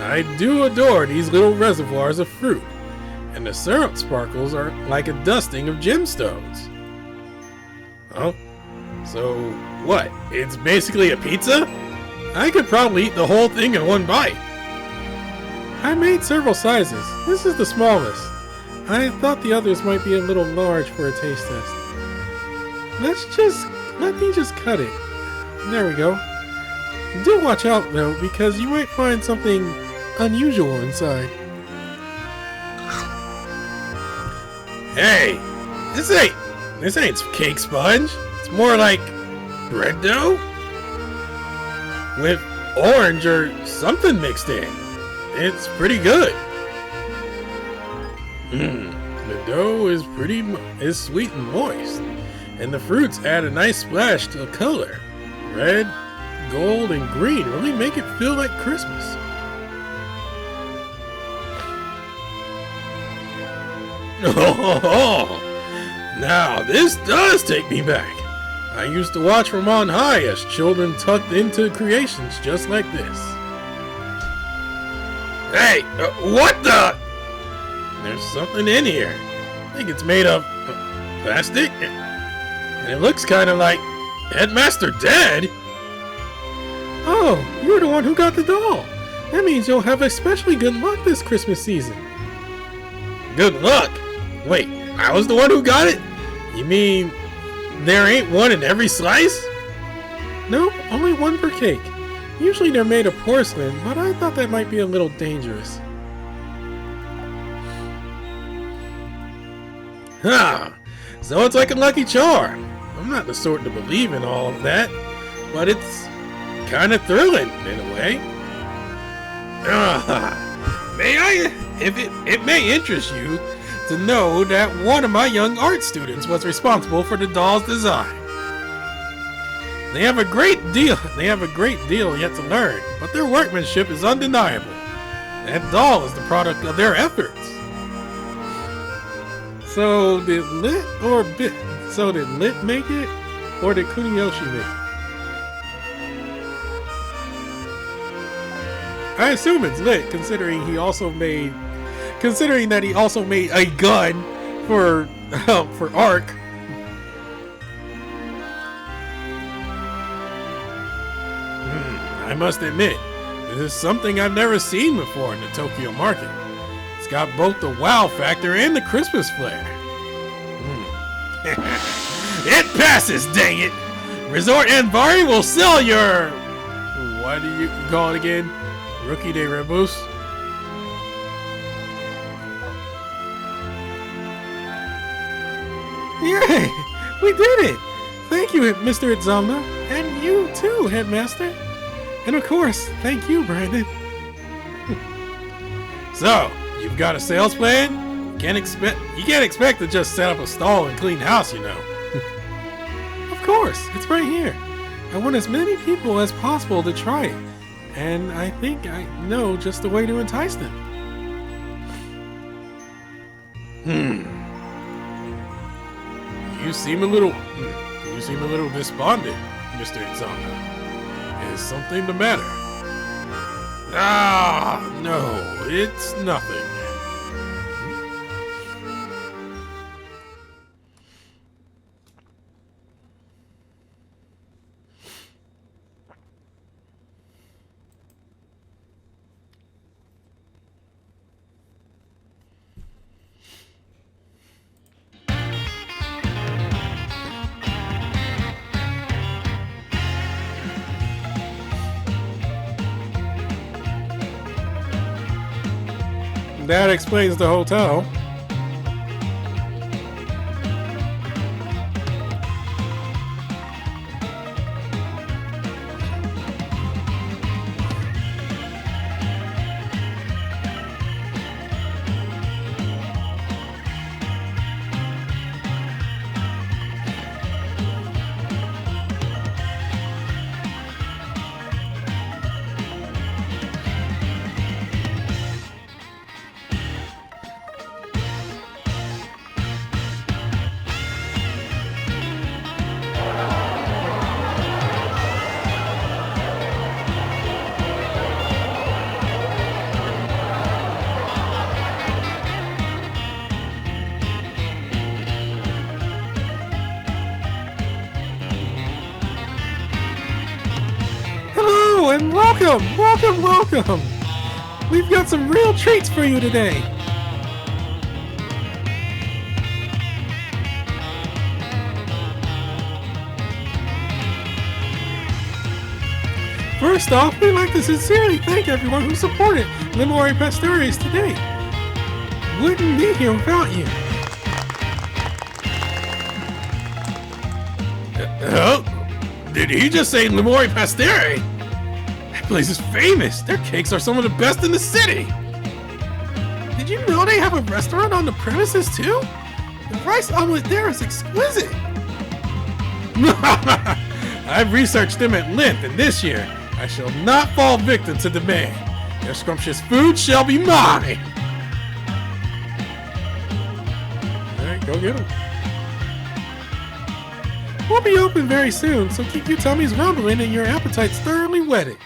I do adore these little reservoirs of fruit, and the syrup sparkles are like a dusting of gemstones. Oh, so what? It's basically a pizza? I could probably eat the whole thing in one bite. I made several sizes. This is the smallest. I thought the others might be a little large for a taste test. Let me just cut it. There we go. Do watch out though, because you might find something unusual inside. Hey, this ain't cake sponge. It's more like bread dough with orange or something mixed in. It's pretty good. The dough is is sweet and moist, and the fruits add a nice splash to the color. Red, gold, and green really make it feel like Christmas. Oh, now this does take me back. I used to watch from on high as children tucked into creations just like this. Hey, what the? There's something in here. I think it's made of plastic, and it looks kind of like Headmaster dead? Oh, you're the one who got the doll. That means you'll have especially good luck this Christmas season. Good luck? Wait, I was the one who got it? You mean there ain't one in every slice? No, only one per cake. Usually they're made of porcelain, but I thought that might be a little dangerous. Huh, so it's like a lucky charm. I'm not the sort to believe in all of that, but it's kind of thrilling in a way. It may interest you to know that one of my young art students was responsible for the doll's design. They have a great deal yet to learn, but their workmanship is undeniable. That doll is the product of their efforts. So did Lit make it, or did Kuniyoshi make it? I assume it's Lit, considering that he also made a gun for Ark. I must admit, this is something I've never seen before in the Tokyo market. It's got both the wow factor and the Christmas flair. It passes, dang it! Resort Anvari will sell your... What do you call it again? Rookie de Rebus? Yay! We did it! Thank you, Mr. Itzamna. And you too, Headmaster. And of course, thank you, Brandon. So, you've got a sales plan? You can't expect to just set up a stall and clean house, you know. Of course, it's right here. I want as many people as possible to try it. And I think I know just the way to entice them. You seem a little despondent, Mr. Itzamna. Is something the matter? Ah, no, it's nothing. that explains the hotel. And welcome! We've got some real treats for you today. First off, we'd like to sincerely thank everyone who supported Limori Pastores today. Wouldn't be here without you. Did he just say Limori Pastere? That place is famous. Their cakes are some of the best in the city. Did you know they have a restaurant on the premises too? The rice omelet there is exquisite. I've researched them at length, and this year I shall not fall victim to demand. Their scrumptious food shall be mine. Alright, go get them. We'll be open very soon, so keep your tummies rumbling and your appetites thoroughly whetted.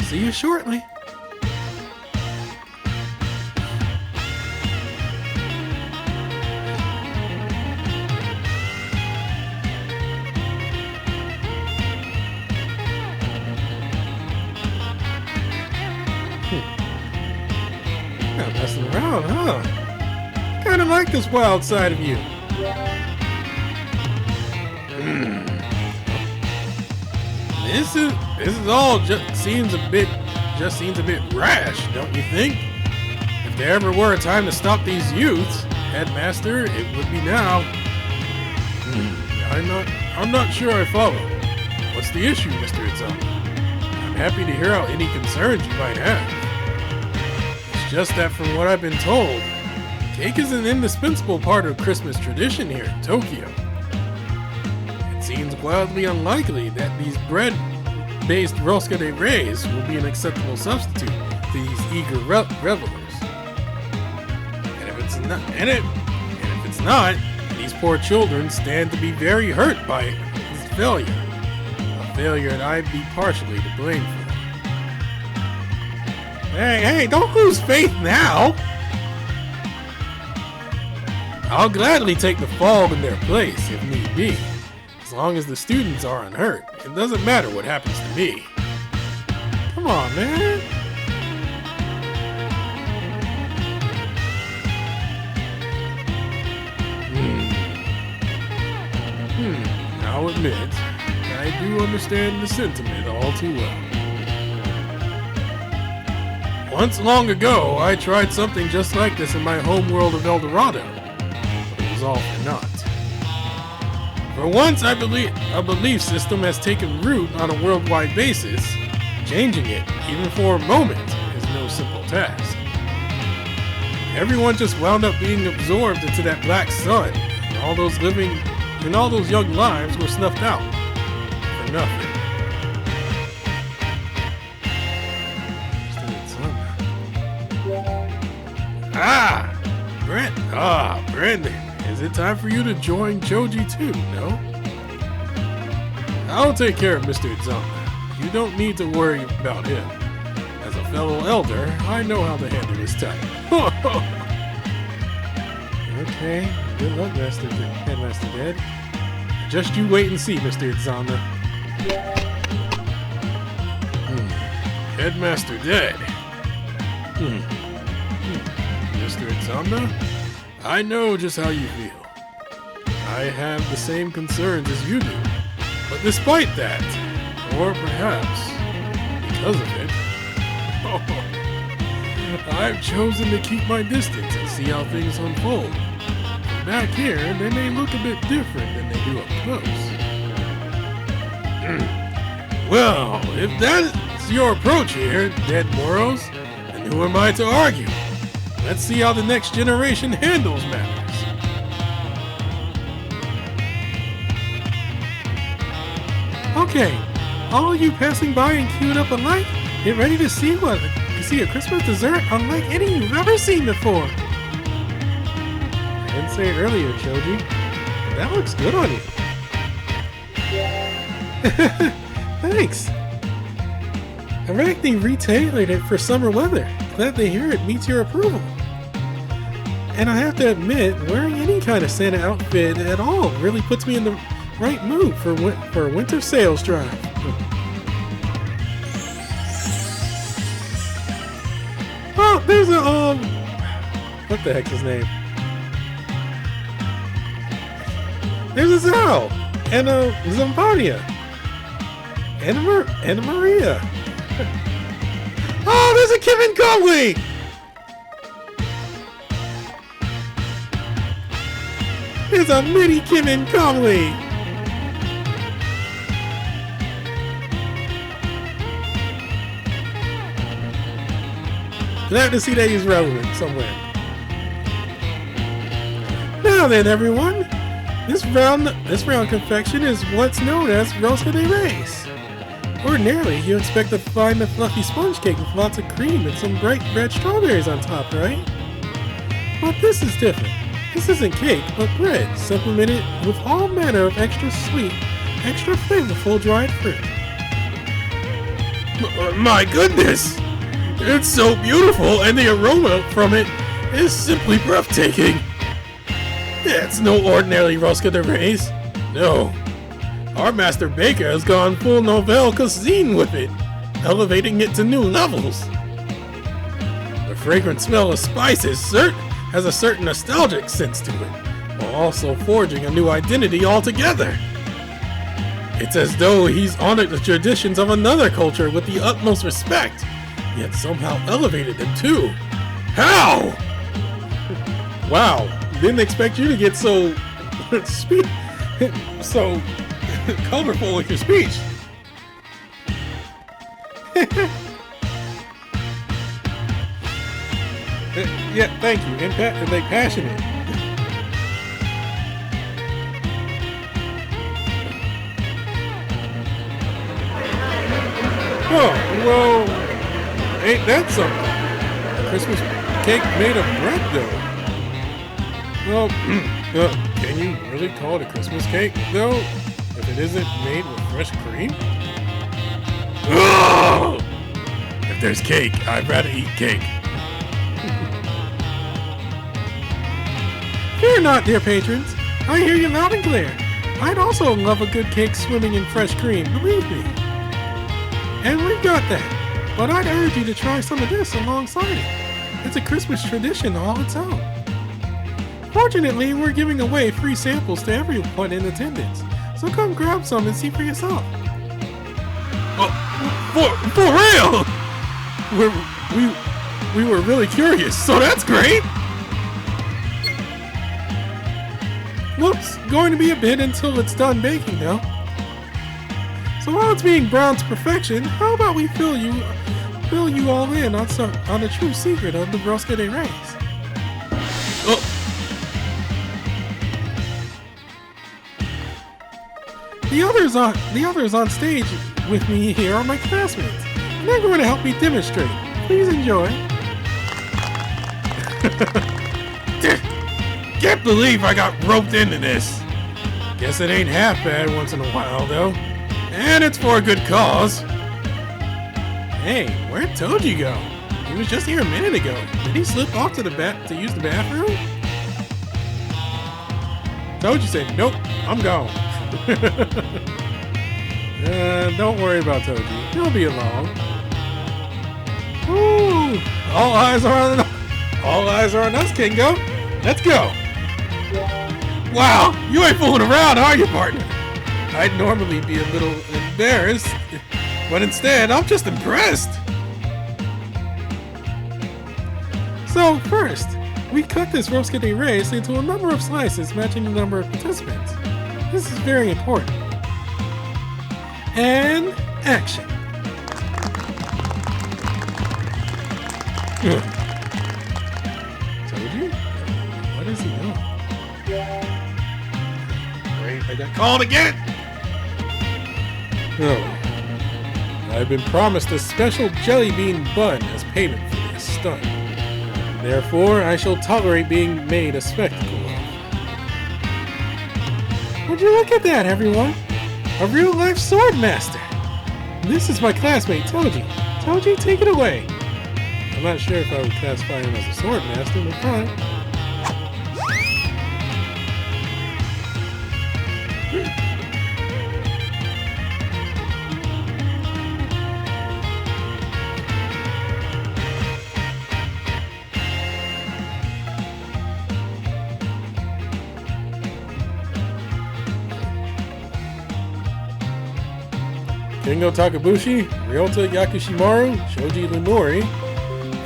See you shortly. Not messing around, huh? Kinda like this wild side of you. This is all seems a bit rash, don't you think? If there ever were a time to stop these youths, Headmaster, it would be now. I'm not sure I follow. What's the issue, Mr. Itzamna? I'm happy to hear out any concerns you might have. It's just that from what I've been told, cake is an indispensable part of Christmas tradition here in Tokyo. It seems wildly unlikely that these bread-based Rosca de Reyes will be an acceptable substitute to these eager revelers. And if it's not, these poor children stand to be very hurt by this failure. A failure that I'd be partially to blame for. Hey, don't lose faith now! I'll gladly take the fall in their place if need be. As long as the students are unhurt, it doesn't matter what happens to me. Come on, man. I'll admit, I do understand the sentiment all too well. Once long ago, I tried something just like this in my home world of El Dorado, but it was all for naught. For once, I believe a belief system has taken root on a worldwide basis. Changing it, even for a moment, is no simple task. Everyone just wound up being absorbed into that black sun, and all those young lives were snuffed out for nothing. Brandon, is it time for you to join Choji too, no? I'll take care of Mr. Itzamna. You don't need to worry about him. As a fellow elder, I know how to handle this type. Okay, good luck, Headmaster Dead. Just you wait and see, Mr. Itzamna. Headmaster Dead. Mr. Itzamna, I know just how you feel. I have the same concerns as you do. But despite that, or perhaps because of it, I've chosen to keep my distance and see how things unfold. Back here, they may look a bit different than they do up close. Well, if that's your approach here, Dead Moros, then who am I to argue? Let's see how the next generation handles matters. Okay, all you passing by and queued up a light, get ready to see a Christmas dessert unlike any you've ever seen before. I didn't say it earlier, Choji. That looks good on you. Thanks. I reckon they retailored it for summer weather. Glad to hear it meets your approval. And I have to admit, wearing any kind of Santa outfit at all really puts me in the right mood for a winter sales drive. Oh, there's a what the heck's his name? There's a Zao and a Zamponia and a Maria. Oh, there's a Kevin Conley. There's a mini Kevin Conley. Glad to see that he's relevant somewhere. Now then, everyone, this round confection is what's known as Rosca de Reyes. Ordinarily, you expect to find a fluffy sponge cake with lots of cream and some bright red strawberries on top, right? But this is different. This isn't cake, but bread, supplemented with all manner of extra sweet, extra flavorful dried fruit. My goodness! It's so beautiful, and the aroma from it is simply breathtaking. It's no ordinary Rosca de Reyes. No. Our master baker has gone full nouvelle cuisine with it, elevating it to new levels. The fragrant smell of spices has a certain nostalgic sense to it, while also forging a new identity altogether. It's as though he's honored the traditions of another culture with the utmost respect, yet somehow elevated them too. How? Wow, didn't expect you to get so so colorful with your speech. Yeah, thank you. And passionate. Oh, well, ain't that something? A Christmas cake made of bread, though. Well, can you really call it a Christmas cake, though, if it isn't made with fresh cream? Ugh! If there's cake, I'd rather eat cake. Fear not, dear patrons. I hear you loud and clear. I'd also love a good cake swimming in fresh cream, believe me. And we've got that. But I'd urge you to try some of this alongside it. It's a Christmas tradition all its own. Fortunately, we're giving away free samples to everyone in attendance. So come grab some and see for yourself. Oh, for real? We were really curious, so that's great. Well, it's going to be a bit until it's done baking, though. So while it's being browned to perfection, how about we fill you all in on the true secret of the Rosca de Reyes? Oh. The others on stage with me here are my classmates, and they're going to help me demonstrate. Please enjoy. Can't believe I got roped into this. Guess it ain't half bad once in a while, though. And it's for a good cause. Hey, where'd Choji go? He was just here a minute ago. Did he slip off to use the bathroom? Choji said, nope, I'm gone. Don't worry about Choji. He'll be along. Ooh, all eyes are on us, Kingo. Let's go. Wow, you ain't fooling around, are you, partner? I'd normally be a little embarrassed, but instead, I'm just impressed. So first, we cut this Rosca de Reyes into a number of slices matching the number of participants. This is very important. And action. Told you? What is he doing? Wait, I got called again! Oh. I've been promised a special jelly bean bun as payment for this stunt. Therefore, I shall tolerate being made a spectacle of. Would you look at that, everyone? A real-life sword master! This is my classmate, Choji. Choji, take it away. I'm not sure if I would classify him as a sword master, but fine. Kingo Takabushi, Ryota Yakushimaru, Choji Lunori,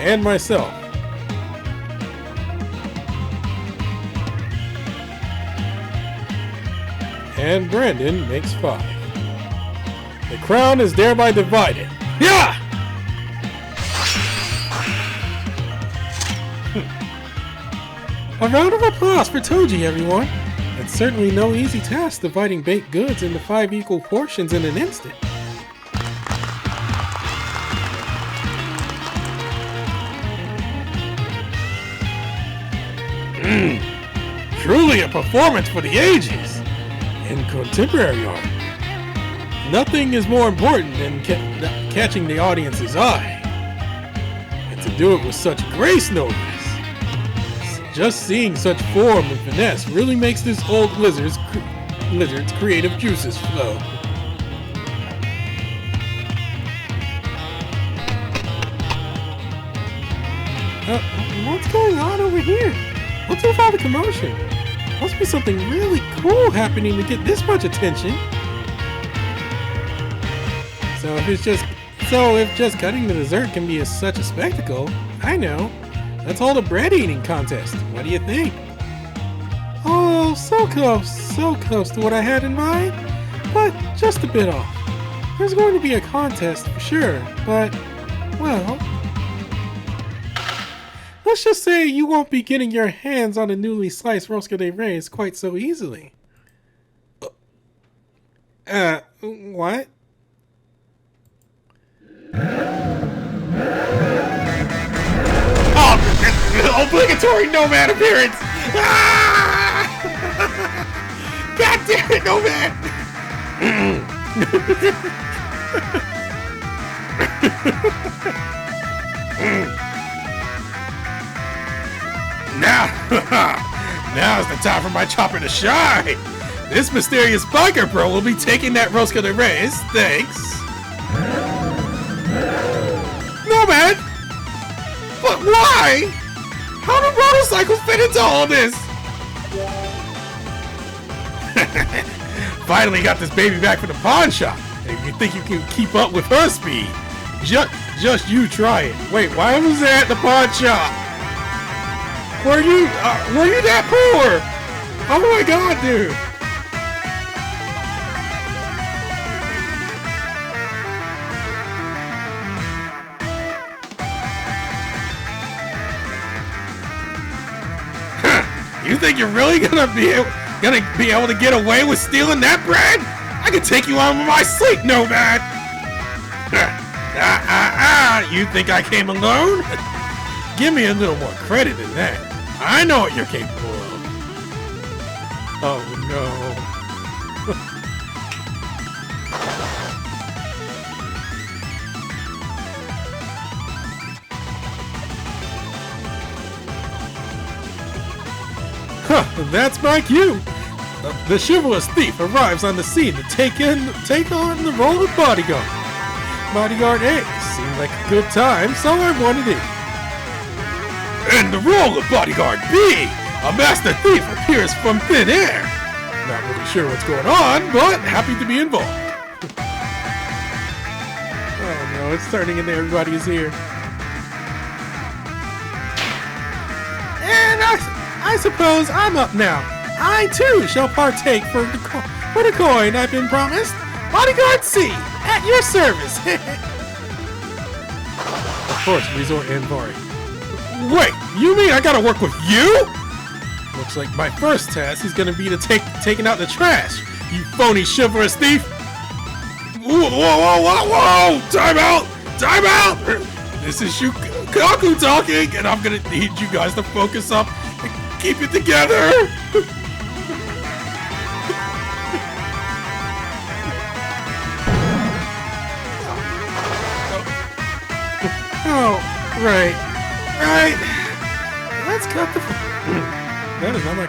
and myself. And Brandon makes 5. The crown is thereby divided. Yeah! A round of applause for Choji, everyone. It's certainly no easy task dividing baked goods into 5 equal portions in an instant. Truly a performance for the ages! In contemporary art, nothing is more important than catching the audience's eye. And to do it with such grace, no less. Just seeing such form and finesse really makes this old lizard's creative juices flow. What's going on over here? What's with all the commotion? Must be something really cool happening to get this much attention. So if just cutting the dessert can be such a spectacle, I know. Let's hold a bread eating contest. What do you think? Oh, so close to what I had in mind, but just a bit off. There's going to be a contest for sure, but, well, let's just say you won't be getting your hands on a newly sliced Rosca de Reyes quite so easily. What? Oh, obligatory nomad appearance! Ah! God damn it, nomad! Now's the time for my chopper to shine! This mysterious biker bro will be taking that Rosca de Reyes, thanks. Nomad! But why? How do motorcycles fit into all this? Finally got this baby back from the pawn shop. And if you think you can keep up with her speed, just you try it. Wait, why was I at the pawn shop? Were you that poor? Oh my god, dude. You think you're really gonna be able to get away with stealing that bread? I can take you on with my sleep, nomad. You think I came alone? Give me a little more credit than that. I know what you're capable of. Oh no. Huh, that's my cue. The chivalrous thief arrives on the scene to take on the role of bodyguard. Bodyguard A seemed like a good time, so I wanted it. And the role of bodyguard B, a master thief appears from thin air. Not really sure what's going on, but happy to be involved. Oh no, it's turning into everybody's ear. I suppose I'm up now. I too shall partake for the coin I've been promised. Bodyguard C, at your service. Of course, Resort and Bari. Wait, you mean I gotta work with you? Looks like my first task is gonna be to taking out the trash. You phony chivalrous thief! Whoa, whoa, whoa, whoa! Time out! Time out! This is Shukaku talking, and I'm gonna need you guys to focus up and keep it together! Oh, right. Right. Let's cut the... That is not my...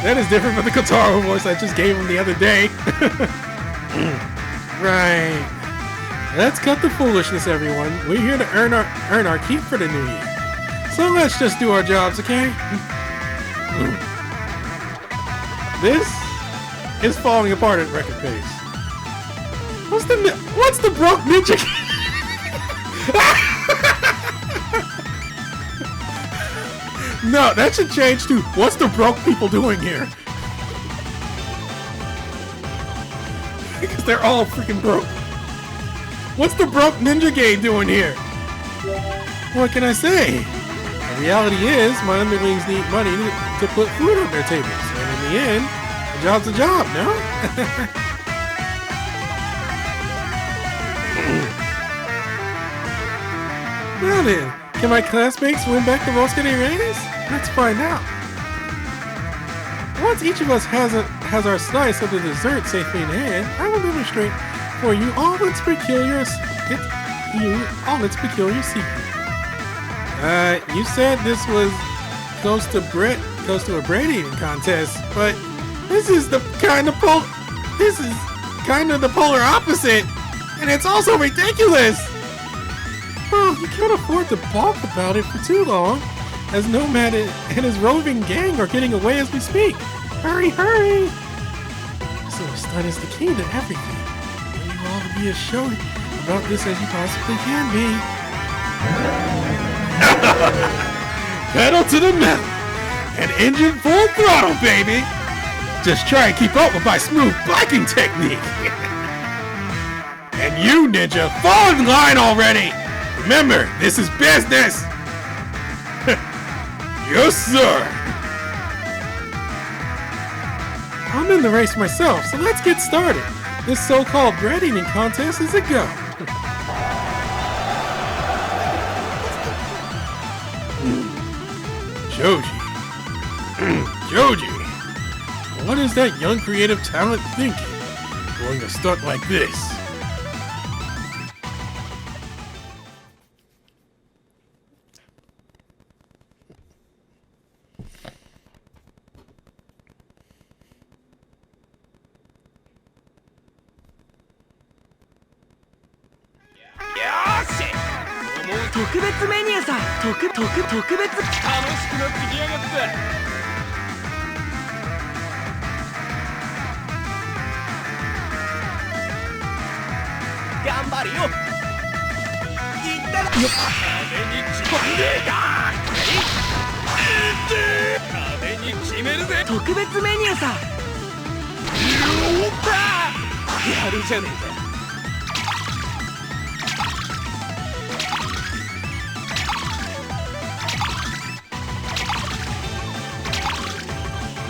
That is different from the Kotaro voice I just gave him the other day. Right. Let's cut the foolishness, everyone. We're here to earn our keep for the new year. So let's just do our jobs, okay? This is falling apart at record pace. What's the broke ninja? No, that should change to what's the broke people doing here? Because they're all freaking broke. What's the broke ninja game doing here? What can I say? The reality is, my underlings need money to put food on their tables. And in the end, a job's a job, no? Now then, can my classmates win back the Rosca de Reyes? Let's find out. Once each of us has our slice of the dessert safely in hand, I will demonstrate for you all its peculiar secret. You said this was close to a bread eating contest, but this is kind of the polar opposite, and it's also ridiculous. Well, you can't afford to balk about it for too long, as Nomad and his roving gang are getting away as we speak. Hurry, hurry! So stun is the key to everything. I want you all to be as showy about this as you possibly can be. Pedal to the metal! And engine full throttle, baby! Just try and keep up with my smooth biking technique! And you, ninja, fall in line already! Remember, this is business! Yes, sir! I'm in the race myself, so let's get started. This so-called bread eating contest is a go. Choji. Choji. What is that young creative talent thinking? Going a stunt like this?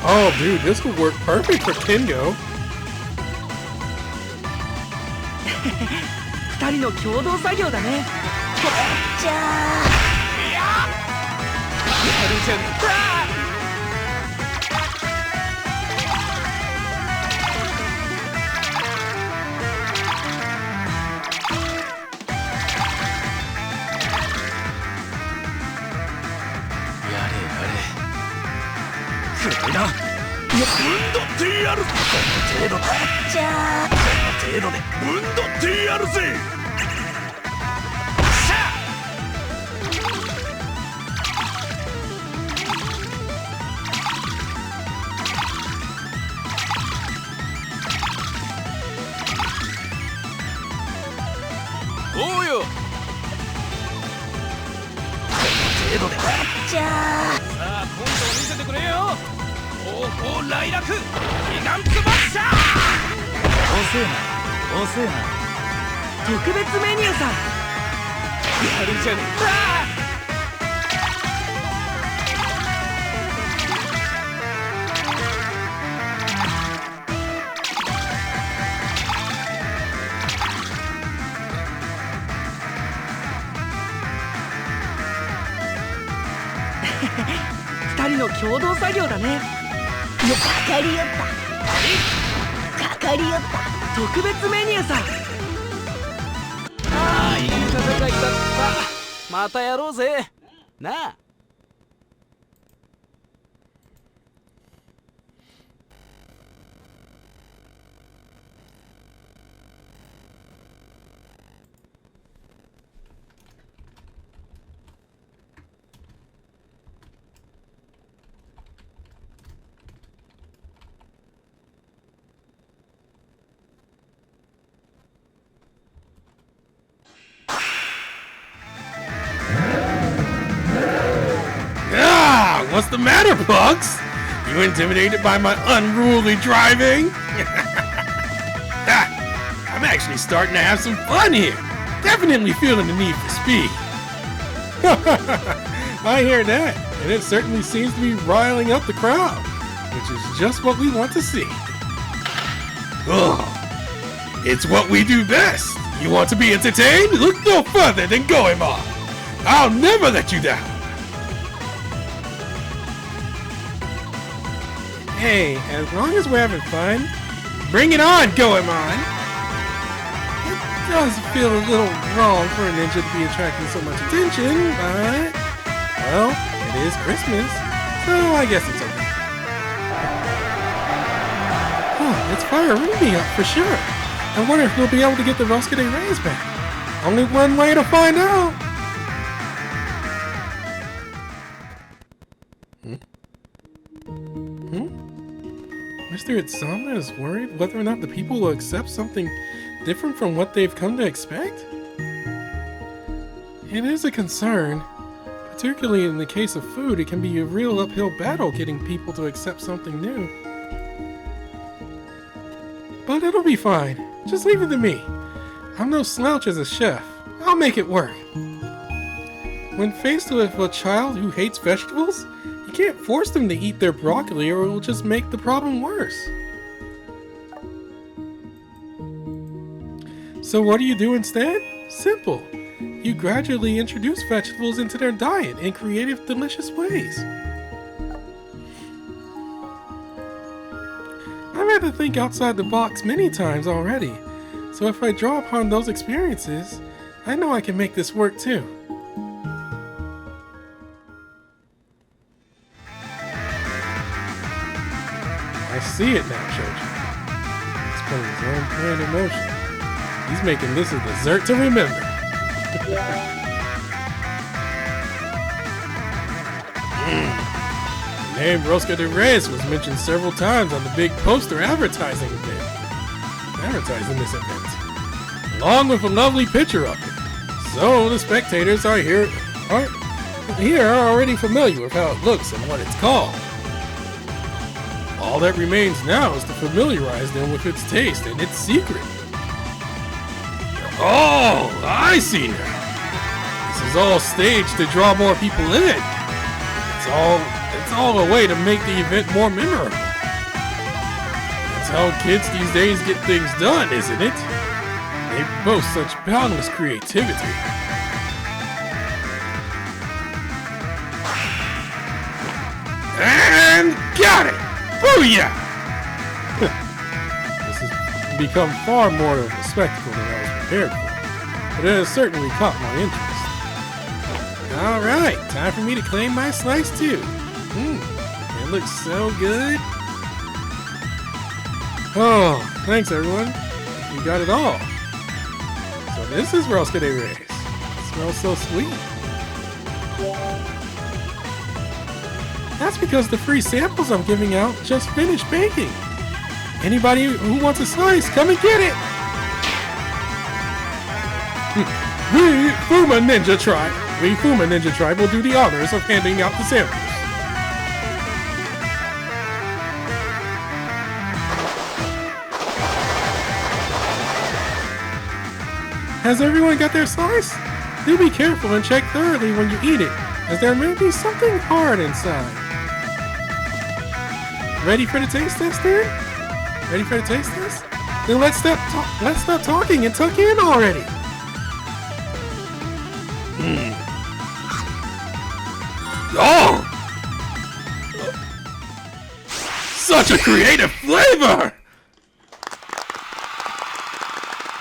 Oh, dude, this would work perfect for Kengo. 二人の共同作業だね。じゃあ。やるじゃねえ。くらいな。ぶんどってやる。この程度だ。じゃあ。この程度でぶんどってやるぜ。さあ。おうよ。この程度で。じゃあ。さあ。あ今度見せてくれよ。方法来楽ギガンツバッシャー。遅えな特別メニューさ。やるじゃねえ。二人の共同作業だね。かかりよった特別メニューさ。ああいい戦いだった。またやろうぜなあ。What's the matter, Bugs? You intimidated by my unruly driving? I'm actually starting to have some fun here. Definitely feeling the need for speed. I hear that, and it certainly seems to be riling up the crowd, which is just what we want to see. Oh, it's what we do best. You want to be entertained? Look no further than Goemon. I'll never let you down. Hey, as long as we're having fun, Bring it on, Goemon. it does feel a little wrong for a ninja to be attracting so much attention, but, well, it is Christmas, so I guess it's okay. Oh, it's firing me up for sure. I wonder if we'll be able to get the Rosca de Reyes back. Only one way to find out. Mr. Itzamna is worried whether or not the people will accept something different from what they've come to expect? It is a concern. Particularly in the case of food, it can be a real uphill battle getting people to accept something new. But it'll be fine. Just leave it to me. I'm no slouch as a chef. I'll make it work. When faced with a child who hates vegetables, you can't force them to eat their broccoli or it will just make the problem worse. So what do you do instead? Simple. You gradually introduce vegetables into their diet in creative, delicious ways. I've had to think outside the box many times already, so if I draw upon those experiences, I know I can make this work too. I see it now, Choji. He's putting his own plan in motion. He's making this a dessert to remember. The name Rosca de Reyes was mentioned several times on the big poster advertising this event, along with a lovely picture of it. So the spectators are already familiar with how it looks and what it's called. All that remains now is to familiarize them with its taste and its secret. Oh, I see now. This is all staged to draw more people in. It's all a way to make the event more memorable. That's how kids these days get things done, isn't it? They boast such boundless creativity. And got it! Booyah! This has become far more of a spectacle than I was prepared for, but it has certainly caught my interest. Alright, time for me to claim my slice too. It looks so good. Oh, thanks everyone. You got it all. So this is Rosca de Reyes. It smells so sweet. That's because the free samples I'm giving out just finished baking. Anybody who wants a slice, come and get it! We Fuma Ninja Tribe will do the honors of handing out the samples. Has everyone got their slice? Do be careful and check thoroughly when you eat it, as there may be something hard inside. Ready for the taste test, dude? Ready for the taste test? Then let's stop talking and tuck in already. Oh! Such a creative flavor!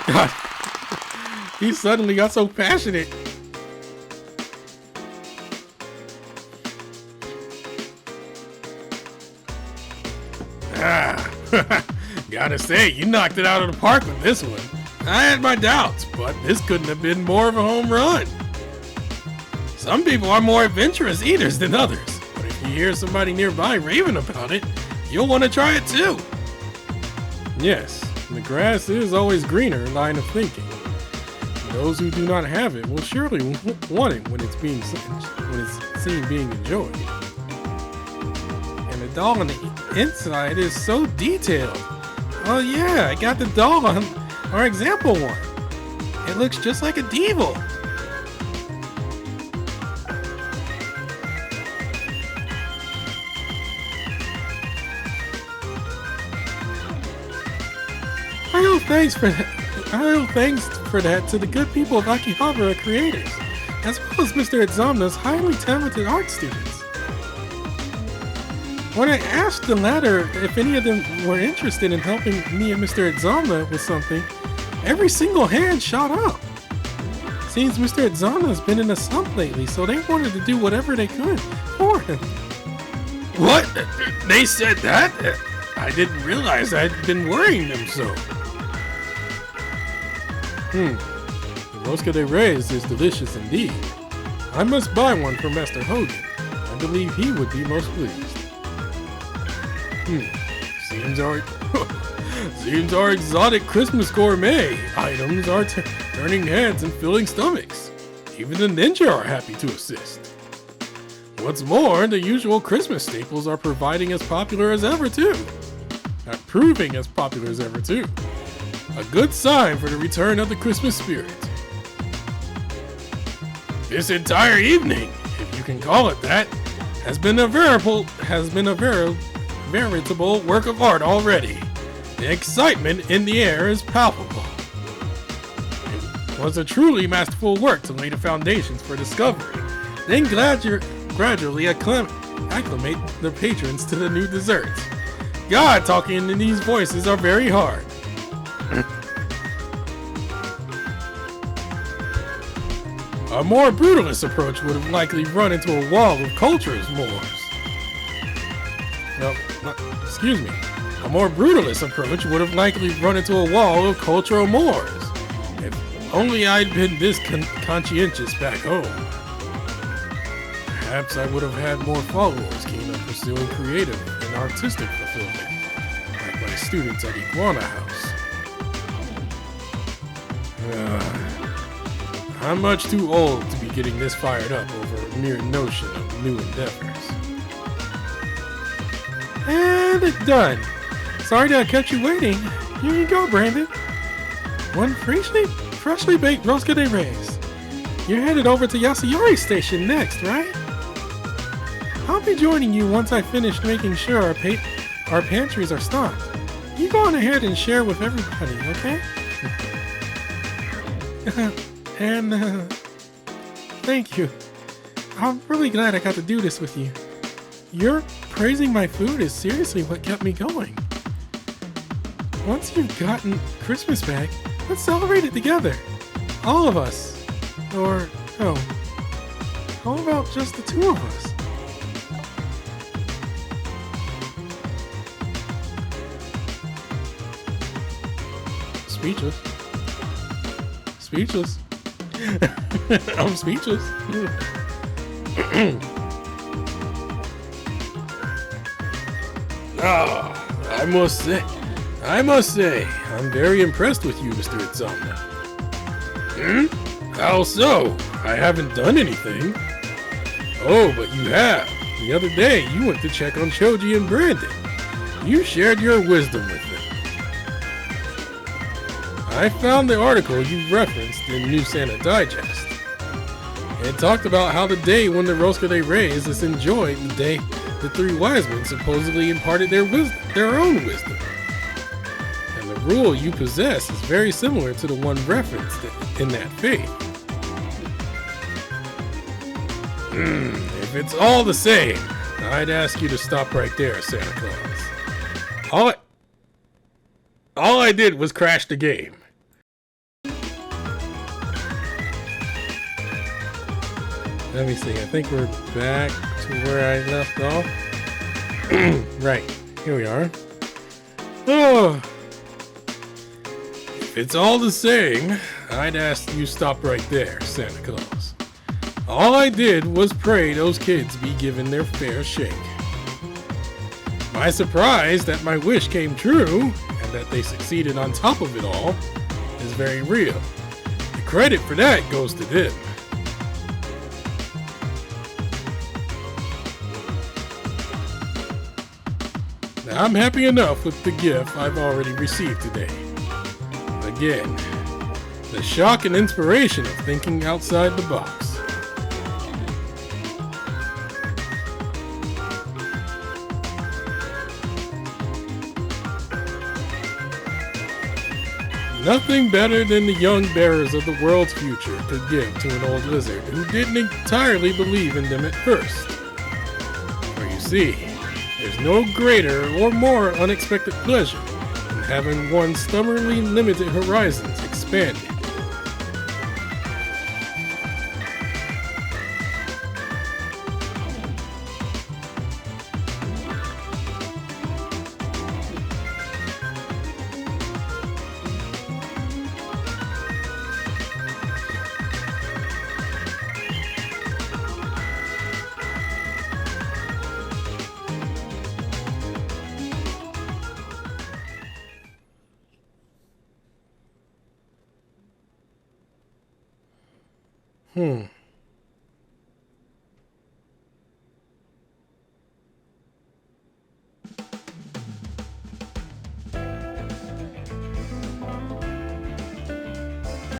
God, he suddenly got so passionate. Gotta say, you knocked it out of the park with this one. I had my doubts, but this couldn't have been more of a home run. Some people are more adventurous eaters than others, but if you hear somebody nearby raving about it, you'll want to try it too. Yes, the grass is always greener line of thinking. Those who do not have it will surely want it when it's seen being enjoyed. And the doll on the inside is so detailed. Oh yeah, I got the doll on our example one. It looks just like a devil. I owe thanks for that to the good people of Akihabara creators, as well as Mr. Itzamna's highly talented art students. When I asked the latter if any of them were interested in helping me and Mr. Itzamna with something, every single hand shot up. Seems Mr. Itzamna's been in a slump lately, so they wanted to do whatever they could for him. What? They said that? I didn't realize I'd been worrying them so. The Rosca de Reyes is delicious indeed. I must buy one for Master Hogan. I believe he would be most pleased. Seems our exotic Christmas gourmet items are turning heads and filling stomachs. Even the ninja are happy to assist. What's more, the usual Christmas staples are proving as popular as ever too. A good sign for the return of the Christmas spirit. This entire evening, if you can call it that, has been a veritable work of art already. The excitement in the air is palpable. It was a truly masterful work to lay the foundations for discovery, then gradually acclimate the patrons to the new desserts. God, talking in these voices are very hard. A more brutalist approach would have likely run into a wall of culture's Moors. A more brutalist approach would have likely run into a wall of cultural Moors. If only I'd been this conscientious back home. Perhaps I would have had more followers keen on pursuing creative and artistic fulfillment, like my students at Iguana House. I'm much too old to be getting this fired up over a mere notion of new endeavors. And it's done. Sorry that I kept you waiting. Here you go, Brandon. One freshly baked Rosca de Reyes. You're headed over to Yasuyori Station next, right? I'll be joining you once I finish making sure our pantries are stocked. You go on ahead and share with everybody, okay? And, thank you. I'm really glad I got to do this with you. Your praising my food is seriously what kept me going. Once you've gotten Christmas back, let's celebrate it together. All of us. Or, oh, how about just the two of us? Speechless. I'm speechless. I must say, I'm very impressed with you, Mr. Itzamna. How so? I haven't done anything. Oh, but you have. The other day, you went to check on Choji and Brandon. You shared your wisdom with them. I found the article you referenced in New Santa Digest. It talked about how the day when the Rosca de Reyes is enjoyed, the day the three wise men supposedly imparted their own wisdom. And the rule you possess is very similar to the one referenced in that faith. If it's all the same, I'd ask you to stop right there, Santa Claus. All I did was crash the game. Let me see, I think we're back to where I left off. Right, here we are. Oh, if it's all the same, I'd ask you stop right there, Santa Claus. All I did was pray those kids be given their fair shake. My surprise that my wish came true, and that they succeeded on top of it all, is very real. The credit for that goes to them. Now, I'm happy enough with the gift I've already received today. Again, the shock and inspiration of thinking outside the box. Nothing better than the young bearers of the world's future could give to an old wizard who didn't entirely believe in them at first. For you see, there's no greater or more unexpected pleasure than having one's stubbornly limited horizons expanded.